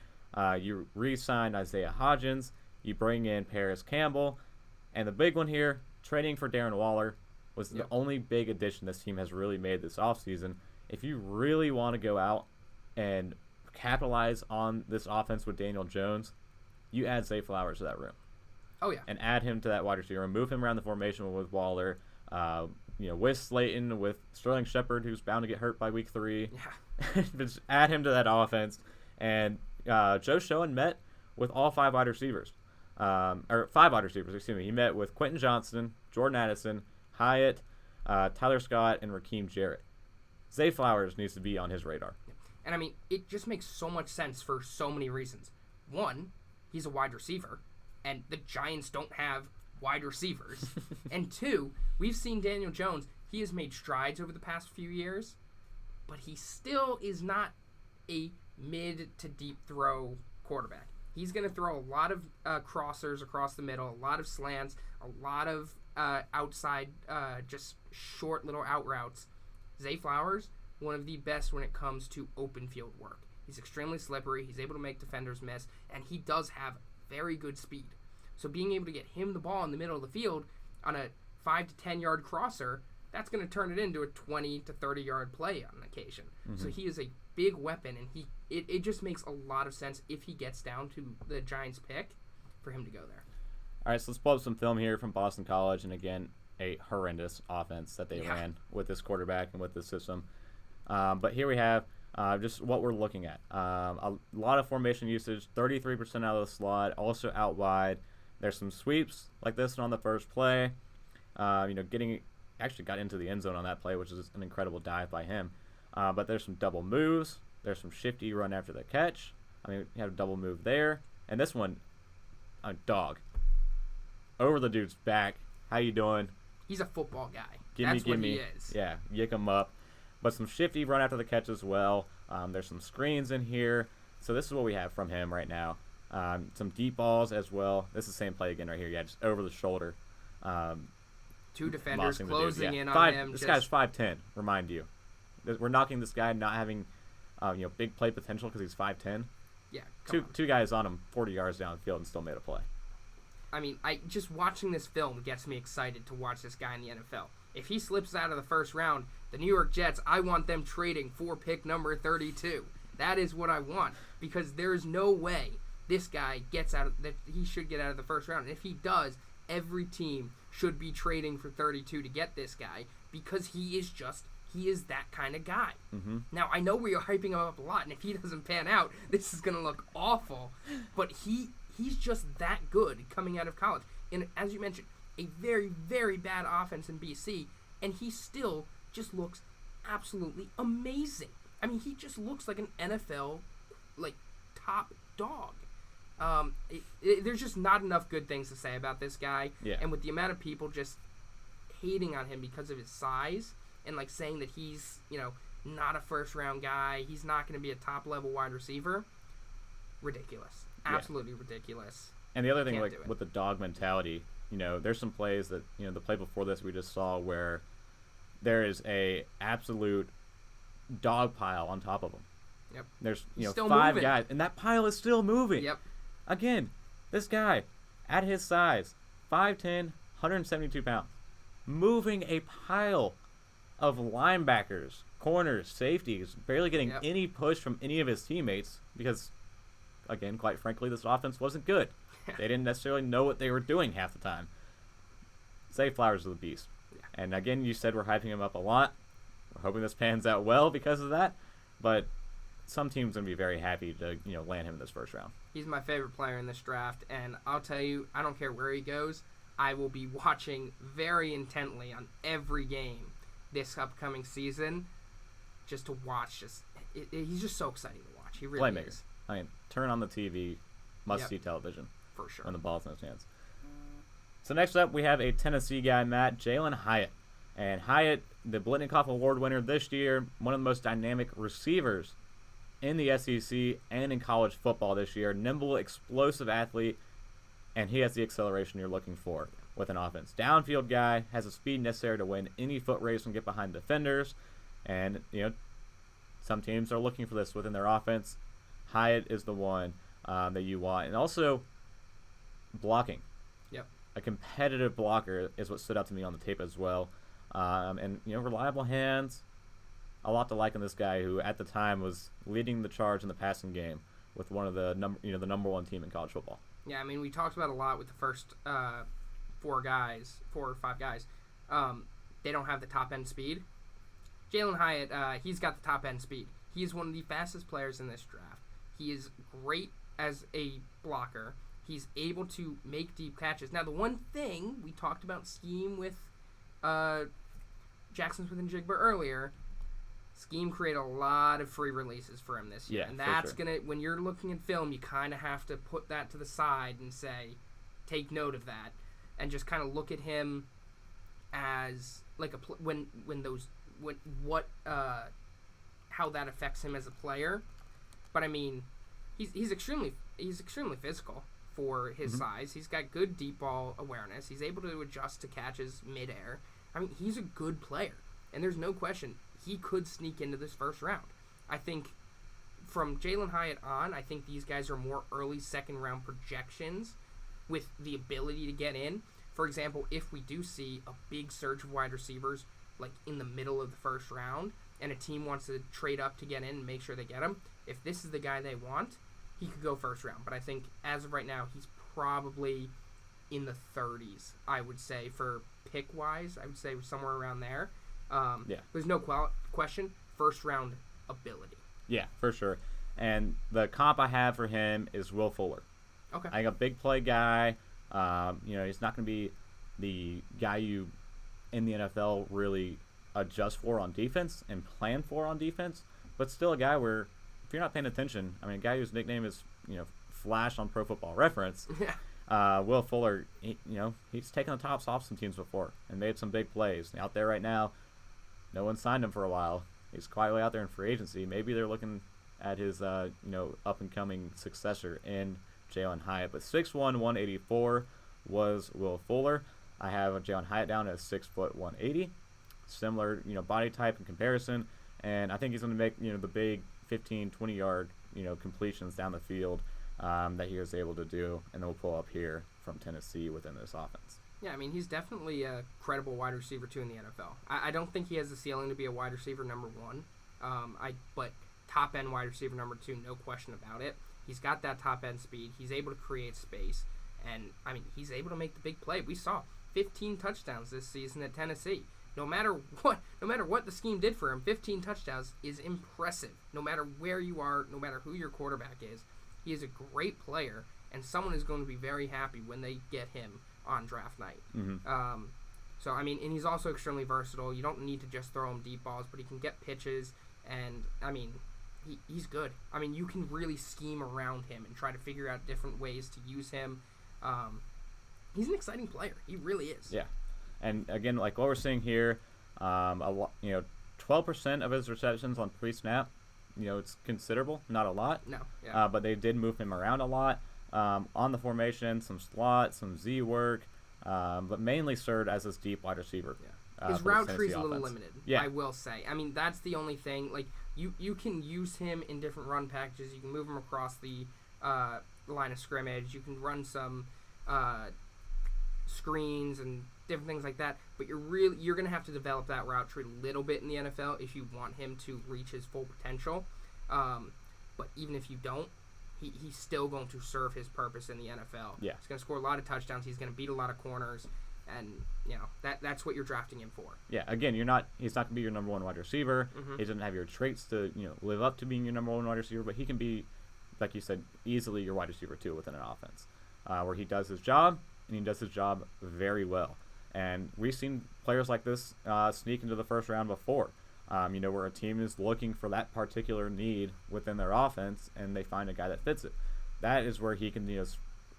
Speaker 1: you re-sign Isaiah Hodgins, you bring in Paris Campbell, and the big one here, trading for Darren Waller, was the only big addition this team has really made this offseason. If you really want to go out and capitalize on this offense with Daniel Jones, you add Zay Flowers to that room.
Speaker 2: Oh, yeah.
Speaker 1: And add him to that wide receiver and move him around the formation with Waller, with Slayton, with Sterling Shepard, who's bound to get hurt by week 3.
Speaker 2: Yeah.
Speaker 1: Just add him to that offense. And Joe Schoen met with all 5 wide receivers. Or 5 wide receivers, excuse me. He met with Quentin Johnston, Jordan Addison, Hyatt, Tyler Scott, and Raheem Jarrett. Zay Flowers needs to be on his radar.
Speaker 2: And, I mean, it just makes so much sense for so many reasons. One, he's a wide receiver, and the Giants don't have wide receivers. And 2, we've seen Daniel Jones. He has made strides over the past few years, but he still is not a mid to deep throw quarterback. He's going to throw a lot of crossers across the middle, a lot of slants, a lot of outside, just short little out routes. Zay Flowers, one of the best when it comes to open field work. He's extremely slippery. He's able to make defenders miss, and he does have very good speed. So being able to get him the ball in the middle of the field on a 5 to 10 yard crosser, that's going to turn it into a 20 to 30 yard play on occasion. Mm-hmm. So he is a big weapon, and it just makes a lot of sense if he gets down to the Giants pick for him to go there.
Speaker 1: All right, so let's pull up some film here from Boston College, and again, a horrendous offense that they ran with this quarterback and with this system. But here we have just what we're looking at. A lot of formation usage, 33% out of the slot, also out wide. There's some sweeps like this one on the first play. Actually got into the end zone on that play, which is an incredible dive by him. But there's some double moves. There's some shifty run after the catch. You have a double move there. And this one, a dog. Over the dude's back. How you doing?
Speaker 2: He's a football guy.
Speaker 1: Give
Speaker 2: That's what
Speaker 1: me.
Speaker 2: he is.
Speaker 1: Yeah, yick him up. But some shifty run after the catch as well. There's some screens in here. So this is what we have from him right now. Some deep balls as well. This is the same play again right here. Yeah, just over the shoulder.
Speaker 2: Two defenders closing in
Speaker 1: on
Speaker 2: him.
Speaker 1: This guy's 5'10", remind you. We're knocking this guy not having big play potential because he's 5'10".
Speaker 2: Yeah,
Speaker 1: two guys on him 40 yards downfield and still made a play.
Speaker 2: I mean, just watching this film gets me excited to watch this guy in the NFL. If he slips out of the first round, the New York Jets, I want them trading for pick number 32. That is what I want, because there is no way this guy he should get out of the first round. And if he does, every team should be trading for 32 to get this guy, because he is that kind of guy.
Speaker 1: Mm-hmm.
Speaker 2: Now, I know we are hyping him up a lot, and if he doesn't pan out, this is going to look awful. But he's just that good coming out of college. And as you mentioned, a very, very bad offense in BC, and he still just looks absolutely amazing. I mean, he just looks like an NFL, top dog. There's just not enough good things to say about this guy.
Speaker 1: Yeah.
Speaker 2: And with the amount of people just hating on him because of his size and, saying that he's, not a first-round guy, he's not going to be a top-level wide receiver, ridiculous. Absolutely ridiculous.
Speaker 1: And the other thing, with the dog mentality, there's some plays that, the play before this we just saw where there is a absolute dog pile on top of him.
Speaker 2: Yep.
Speaker 1: There's,
Speaker 2: still
Speaker 1: 5
Speaker 2: moving.
Speaker 1: guys, and that pile is still moving.
Speaker 2: Yep.
Speaker 1: Again, this guy, at his size, 5'10", 172 pounds, moving a pile of linebackers, corners, safeties, barely getting any push from any of his teammates because, again, quite frankly, this offense wasn't good. They didn't necessarily know what they were doing half the time. Zay Flowers is the beast. Yeah. And again, you said we're hyping him up a lot. We're hoping this pans out well because of that. But some teams are going to be very happy to, land him in this first round.
Speaker 2: He's my favorite player in this draft. And I'll tell you, I don't care where he goes. I will be watching very intently on every game this upcoming season just to watch. He's just so exciting to watch. He really
Speaker 1: Playmaker.
Speaker 2: is.
Speaker 1: I mean, turn on the TV, must-see television.
Speaker 2: For sure.
Speaker 1: When the ball's in his hands. So next up, we have a Tennessee guy, Jalin Hyatt. And Hyatt, the Blitnikoff Award winner this year, one of the most dynamic receivers in the SEC and in college football this year. Nimble, explosive athlete, and he has the acceleration you're looking for with an offense. Downfield guy, has the speed necessary to win any foot race and get behind defenders. And, some teams are looking for this within their offense. Hyatt is the one that you want. And also, blocking.
Speaker 2: Yep.
Speaker 1: A competitive blocker is what stood out to me on the tape as well. And, reliable hands. A lot to like in this guy who, at the time, was leading the charge in the passing game with one of the number one team in college football.
Speaker 2: Yeah, I mean, we talked about a lot with the first 4 or 5 guys. They don't have the top-end speed. Jalin Hyatt, he's got the top-end speed. He is one of the fastest players in this draft. He is great as a blocker. He's able to make deep catches. Now, the one thing we talked about scheme with Jaxon Smith-Njigba earlier, scheme created a lot of free releases for him this year.
Speaker 1: Yeah,
Speaker 2: and that's
Speaker 1: sure.
Speaker 2: going to, when you're looking at film, you kind of have to put that to the side and say, take note of that. And just kind of look at him as, how that affects him as a player. But, I mean, he's extremely physical for his size. He's got good deep ball awareness. He's able to adjust to catches midair. I mean, he's a good player. And there's no question he could sneak into this first round. I think from Jalin Hyatt on, I think these guys are more early second round projections with the ability to get in. For example, if we do see a big surge of wide receivers in the middle of the first round and a team wants to trade up to get in and make sure they get him, if this is the guy they want, he could go first round. But I think as of right now, he's probably in the 30s, I would say, for pick-wise. I would say somewhere around there. There's no question, first-round ability.
Speaker 1: Yeah, for sure. And the comp I have for him is Will Fuller.
Speaker 2: Okay.
Speaker 1: I think a big play guy. He's not going to be the guy you in the NFL really adjust for on defense and plan for on defense, but still a guy where if you're not paying attention, I mean, a guy whose nickname is Flash on Pro Football Reference. Will Fuller, he's taken the tops off some teams before and made some big plays. Out there right now, no one signed him for a while. He's quietly out there in free agency. Maybe they're looking at his up and coming successor in Jalin Hyatt. But 6'1", 184 was Will Fuller. I have Jalin Hyatt down as 6 foot 180. Similar body type in comparison, and I think he's going to make the big 15, 20 yard completions down the field that he was able to do, and then we'll pull up here from Tennessee within this offense.
Speaker 2: Yeah, I mean, he's definitely a credible wide receiver, too, in the NFL. I don't think he has the ceiling to be a wide receiver number one, but top-end wide receiver number two, no question about it. He's got that top-end speed. He's able to create space, and, I mean, he's able to make the big play. We saw 15 touchdowns this season at Tennessee. No matter what the scheme did for him, 15 touchdowns is impressive. No matter where you are, no matter who your quarterback is, he is a great player, and someone is going to be very happy when they get him on draft night.
Speaker 1: Mm-hmm.
Speaker 2: So, I mean, and he's also extremely versatile. You don't need to just throw him deep balls, but he can get pitches, and, I mean, he's good. I mean, you can really scheme around him and try to figure out different ways to use him. He's an exciting player. He really is.
Speaker 1: Yeah. And, again, like what we're seeing here, 12% of his receptions on pre-snap, it's considerable, not a lot.
Speaker 2: No, yeah.
Speaker 1: But they did move him around a lot on the formation, some slot, some Z work, but mainly served as this deep wide receiver.
Speaker 2: Yeah. His route tree is a little limited, I will say. I mean, that's the only thing. Like, you can use him in different run packages. You can move him across the line of scrimmage. You can run some screens and different things like that, but you're going to have to develop that route tree a little bit in the NFL if you want him to reach his full potential. But even if you don't, he's still going to serve his purpose in the NFL.
Speaker 1: Yeah.
Speaker 2: He's going to score a lot of touchdowns. He's going to beat a lot of corners, and that's what you're drafting him for.
Speaker 1: Yeah. Again, he's not going to be your number one wide receiver.
Speaker 2: Mm-hmm.
Speaker 1: He doesn't have your traits to live up to being your number one wide receiver, but he can be, like you said, easily your wide receiver too within an offense, where he does his job and he does his job very well. And we've seen players like this sneak into the first round before, where a team is looking for that particular need within their offense, and they find a guy that fits it. That is where he can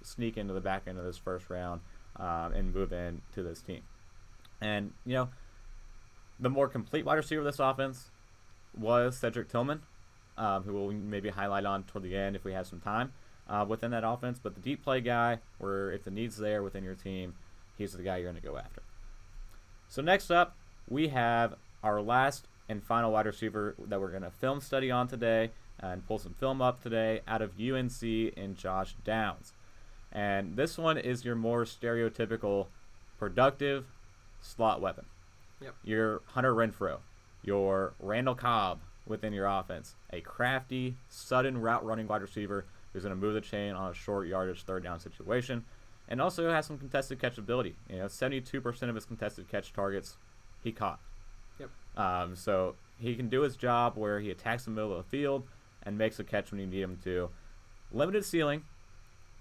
Speaker 1: sneak into the back end of this first round and move in to this team. And, the more complete wide receiver of this offense was Cedric Tillman, who we'll maybe highlight on toward the end if we have some time within that offense. But the deep play guy, where if the need's there within your team, he's the guy you're going to go after. So next up, we have our last and final wide receiver that we're going to film study on today and pull some film up today out of UNC in Josh Downs. And this one is your more stereotypical productive slot weapon.
Speaker 2: Yep.
Speaker 1: Your Hunter Renfrow, your Randall Cobb within your offense, a crafty, sudden route running wide receiver who's going to move the chain on a short yardage third down situation. And also has some contested catch ability. 72% of his contested catch targets he caught.
Speaker 2: Yep.
Speaker 1: So he can do his job where he attacks the middle of the field and makes a catch when you need him to. Limited ceiling,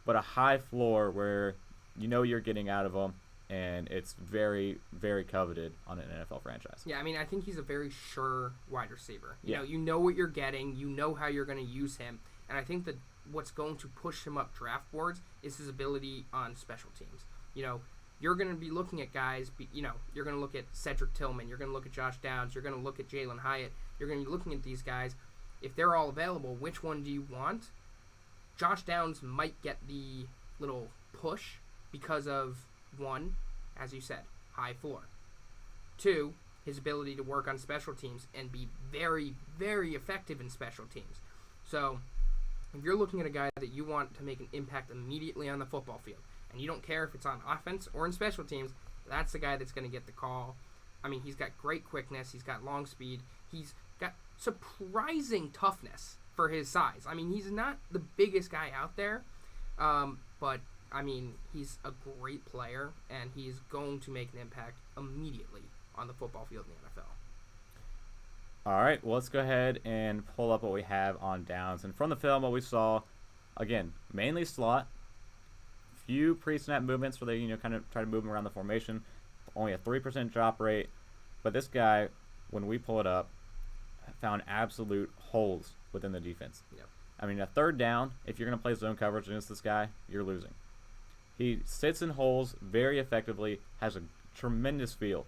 Speaker 1: but a high floor where you're getting out of him, and it's very, very coveted on an NFL franchise.
Speaker 2: Yeah, I mean, I think he's a very sure wide receiver.
Speaker 1: Yeah.
Speaker 2: You know what you're getting. You know how you're going to use him. And I think that what's going to push him up draft boards is his ability on special teams. You're going to be looking at guys, you're going to look at Cedric Tillman, you're going to look at Josh Downs, you're going to look at Jalin Hyatt, you're going to be looking at these guys. If they're all available, which one do you want? Josh Downs might get the little push because of, one, as you said, high floor. Two, his ability to work on special teams and be very, very effective in special teams. So, if you're looking at a guy that you want to make an impact immediately on the football field, and you don't care if it's on offense or in special teams, that's the guy that's going to get the call. I mean, he's got great quickness. He's got long speed. He's got surprising toughness for his size. I mean, he's not the biggest guy out there, but, I mean, he's a great player, and he's going to make an impact immediately on the football field in the NFL.
Speaker 1: All right, well, let's go ahead and pull up what we have on Downs. And from the film, what we saw, again, mainly slot, few pre-snap movements where they, kind of try to move him around the formation, only a 3% drop rate. But this guy, when we pull it up, found absolute holes within the defense.
Speaker 2: Yep.
Speaker 1: I mean, a third down, if you're going to play zone coverage against this guy, you're losing. He sits in holes very effectively, has a tremendous feel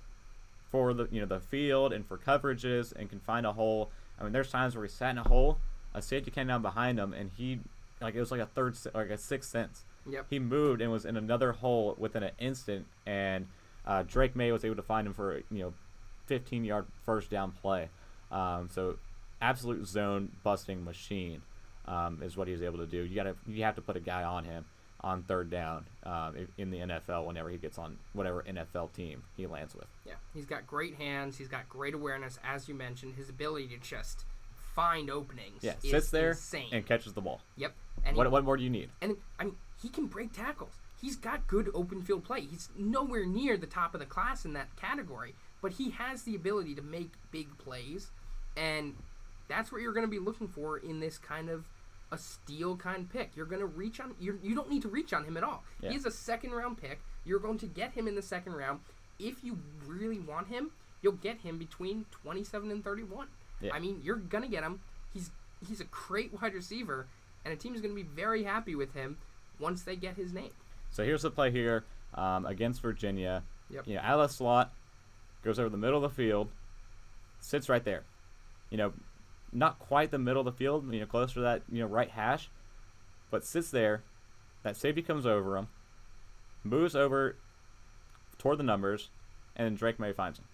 Speaker 1: for the field and for coverages and can find a hole. I mean, there's times where he sat in a hole, a safety came down behind him, and it was like a sixth sense.
Speaker 2: Yep.
Speaker 1: He moved and was in another hole within an instant, and Drake May was able to find him for a 15-yard first down play. So absolute zone busting machine is what he was able to do. You have to put a guy on him on third down in the NFL whenever he gets on whatever NFL team he lands with.
Speaker 2: Yeah, he's got great hands. He's got great awareness, as you mentioned. His ability to just find openings is
Speaker 1: sits there
Speaker 2: insane.
Speaker 1: And catches the ball.
Speaker 2: Yep. And
Speaker 1: what more do you need?
Speaker 2: And I mean, he can break tackles. He's got good open field play. He's nowhere near the top of the class in that category, but he has the ability to make big plays, and that's what you're going to be looking for in this kind of a steal kind of pick. You're going to reach on you don't need to reach on him at all.
Speaker 1: Yeah.
Speaker 2: He's a second round pick. You're going to get him in the second round. If you really want him, you'll get him between 27 and 31.
Speaker 1: Yeah.
Speaker 2: I mean, you're going to get him. He's a great wide receiver, and a team is going to be very happy with him once they get his name.
Speaker 1: So here's the play here against Virginia.
Speaker 2: Yep.
Speaker 1: Out of the slot, goes over the middle of the field, sits right there. Not quite the middle of the field, closer to that, right hash, but sits there. That safety comes over him, moves over toward the numbers, and then Drake May finds him.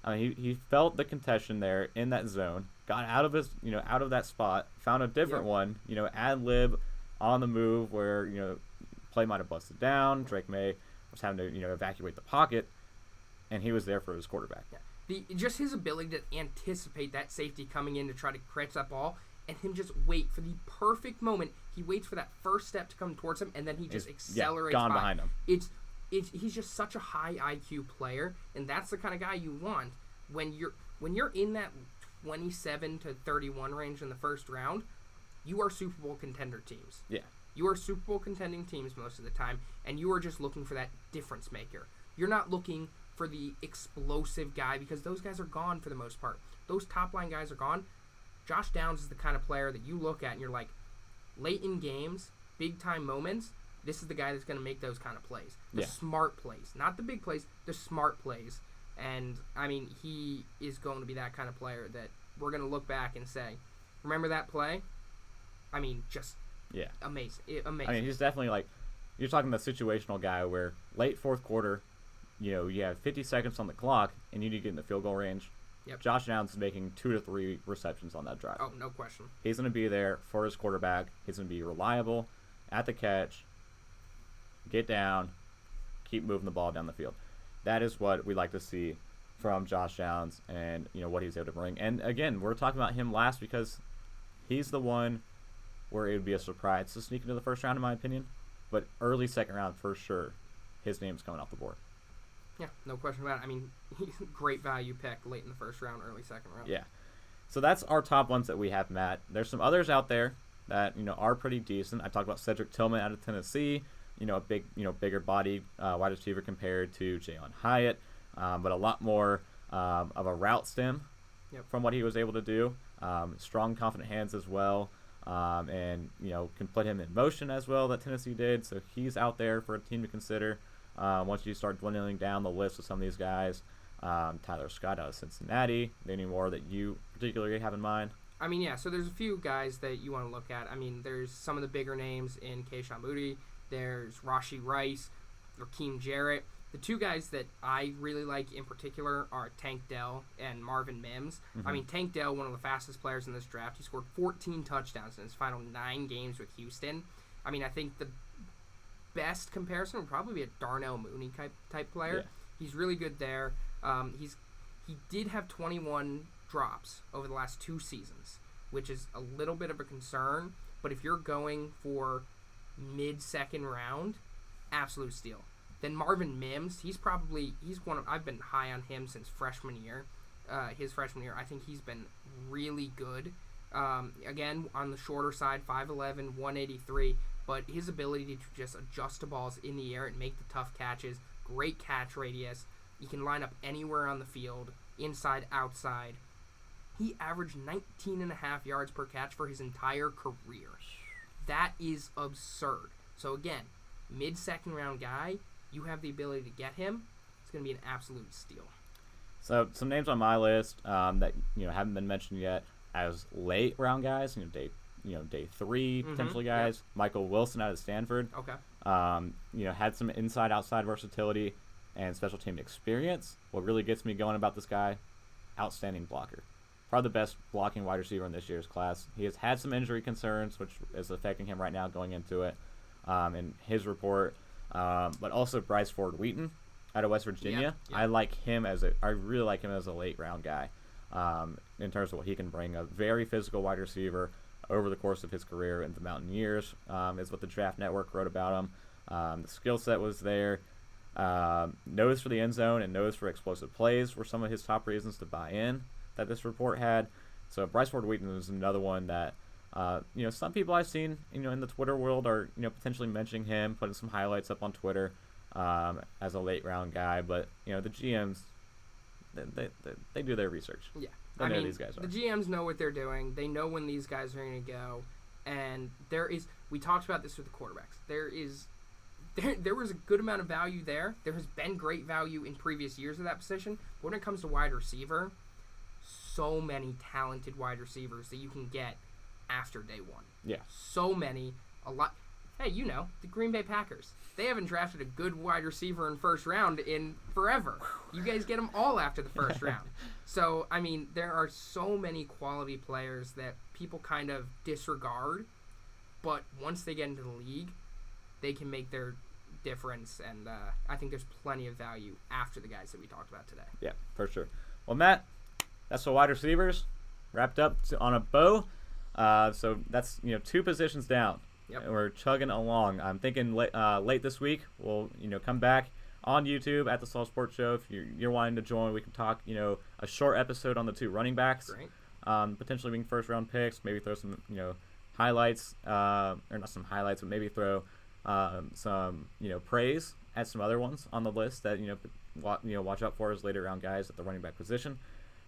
Speaker 1: I mean, he felt the contention there in that zone, got out of his, out of that spot, found a different one, ad lib on the move where, play might have busted down. Drake May was having to, evacuate the pocket, and he was there for his quarterback.
Speaker 2: Yeah. Just his ability to anticipate that safety coming in to try to catch that ball, and him just wait for the perfect moment. He waits for that first step to come towards him, and then he just accelerates
Speaker 1: gone behind him.
Speaker 2: He's just such a high IQ player, and that's the kind of guy you want when you're in that 27 to 31 range in the first round. You are Super Bowl contender teams.
Speaker 1: Yeah.
Speaker 2: You are Super Bowl contending teams most of the time, and you are just looking for that difference maker. You're not looking for the explosive guy because those guys are gone for the most part. Those top line guys are gone. Josh Downs is the kind of player that you look at and you're like, late in games, big time moments, this is the guy that's going to make those kind of plays. The smart plays. Not the big plays, the smart plays. And, I mean, he is going to be that kind of player that we're going to look back and say, remember that play? I mean, just amazing. Amazing.
Speaker 1: I mean, he's definitely you're talking the situational guy where late fourth quarter, you have 50 seconds on the clock, and you need to get in the field goal range.
Speaker 2: Yep.
Speaker 1: Josh Downs is making 2 to 3 receptions on that drive.
Speaker 2: Oh, no question.
Speaker 1: He's going to be there for his quarterback. He's going to be reliable at the catch, get down, keep moving the ball down the field. That is what we like to see from Josh Downs and, what he's able to bring. And, again, we're talking about him last because he's the one where it would be a surprise to sneak into the first round, in my opinion. But early second round, for sure, his name's coming off the board.
Speaker 2: Yeah, no question about it. I mean, he's a great value pick late in the first round, early second round.
Speaker 1: Yeah. So that's our top ones that we have, Matt. There's some others out there that, are pretty decent. I talked about Cedric Tillman out of Tennessee, a big, bigger body wide receiver compared to Jalin Hyatt, but a lot more of a route stem from what he was able to do. Strong, confident hands as well. And, can put him in motion as well that Tennessee did. So he's out there for a team to consider. Once you start dwindling down the list of some of these guys, Tyler Scott out of Cincinnati, any more that you particularly have in mind?
Speaker 2: I mean, so there's a few guys that you want to look at. I mean, there's some of the bigger names in Keishawn Moody. There's Rashee Rice, Raheem Jarrett. The two guys that I really like in particular are Tank Dell and Marvin Mims. Mm-hmm. I mean, Tank Dell, one of the fastest players in this draft. He scored 14 touchdowns in his final 9 games with Houston. I mean, I think the best comparison would probably be a Darnell Mooney type player. Yeah. He's really good there. He did have 21 drops over the last 2 seasons, which is a little bit of a concern. But if you're going for mid-second round, absolute steal. Then Marvin Mims, I've been high on him since freshman year. His freshman year, I think he's been really good. Again, on the shorter side, 5'11", 183, but his ability to just adjust the balls in the air and make the tough catches, great catch radius. He can line up anywhere on the field, inside, outside. He averaged 19.5 yards per catch for his entire career. That is absurd. So again, mid-second round guy, you have the ability to get him. It's going to be an absolute steal.
Speaker 1: So some names on my list that haven't been mentioned yet as late round guys. Day 3 potentially guys. Yep. Michael Wilson out of Stanford.
Speaker 2: Okay.
Speaker 1: Had some inside outside versatility and special team experience. What really gets me going about this guy, outstanding blocker. Probably the best blocking wide receiver in this year's class. He has had some injury concerns, which is affecting him right now going into it. In his report, but also Bryce Ford Wheaton out of West Virginia.
Speaker 2: Yeah.
Speaker 1: I really like him as a late round guy. In terms of what he can bring, a very physical wide receiver over the course of his career in the Mountaineers, is what the Draft Network wrote about him. The skill set was there. Nose for the end zone and nose for explosive plays were some of his top reasons to buy in that this report had. So Bryce Ford Wheaton is another one that some people I've seen in the Twitter world are potentially mentioning him, putting some highlights up on Twitter as a late round guy. But the GMs they do their research.
Speaker 2: Yeah,
Speaker 1: they know these guys are.
Speaker 2: The GMs know what they're doing. They know when these guys are going to go. And we talked about this with the quarterbacks. There was a good amount of value there. There has been great value in previous years of that position. But when it comes to wide receiver, so many talented wide receivers that you can get after day one.
Speaker 1: Yeah.
Speaker 2: So many. A lot. Hey, the Green Bay Packers. They haven't drafted a good wide receiver in first round in forever. You guys get them all after the first round. So, there are so many quality players that people kind of disregard. But once they get into the league, they can make their difference. And I think there's plenty of value after the guys that we talked about today.
Speaker 1: Yeah, for sure. Well, Matt, that's the wide receivers wrapped up on a bow. So that's 2 positions down.
Speaker 2: Yep.
Speaker 1: And we're chugging along. I'm thinking late this week we'll come back on YouTube at the Slaw Sports Show. If you're wanting to join, we can talk a short episode on the 2 running backs.
Speaker 2: Great.
Speaker 1: Potentially being first round picks. Maybe throw some highlights or not some highlights, but maybe throw some praise at some other ones on the list that watch out for as later round guys at the running back position.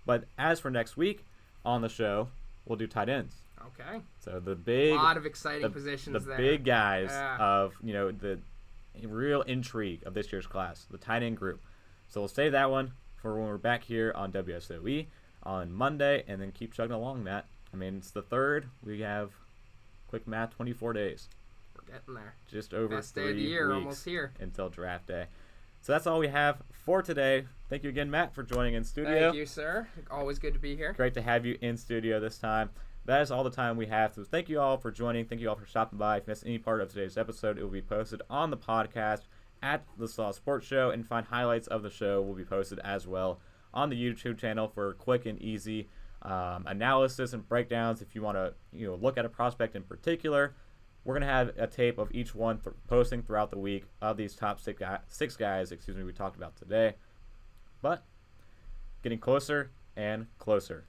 Speaker 1: But as for next week on the show, we'll do tight ends.
Speaker 2: Okay.
Speaker 1: So a
Speaker 2: lot of exciting positions there.
Speaker 1: The big guys of the real intrigue of this year's class, the tight end group. So we'll save that one for when we're back here on WSOE on Monday, and then keep chugging along, Matt. It's the 3rd. We have, quick math, 24 days.
Speaker 2: We're getting there.
Speaker 1: Just over
Speaker 2: Best
Speaker 1: 3
Speaker 2: day of the year,
Speaker 1: weeks
Speaker 2: almost here.
Speaker 1: until draft day. So that's all we have for today. Thank you again, Matt, for joining in studio.
Speaker 2: Thank you, sir. Always good to be here.
Speaker 1: Great to have you in studio this time. That is all the time we have. So thank you all for joining. Thank you all for stopping by. If you missed any part of today's episode, it will be posted on the podcast at the Slaw Sports Show, and find highlights of the show will be posted as well on the YouTube channel for quick and easy analysis and breakdowns. If you want to look at a prospect in particular, we're going to have a tape of each one posting throughout the week of these top 6 guys we talked about today. But getting closer and closer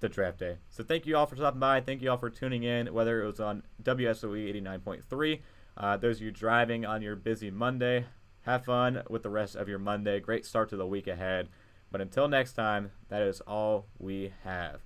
Speaker 1: to draft day. So thank you all for stopping by. Thank you all for tuning in, whether it was on WSOE 89.3. Those of you driving on your busy Monday, have fun with the rest of your Monday. Great start to the week ahead. But until next time, that is all we have.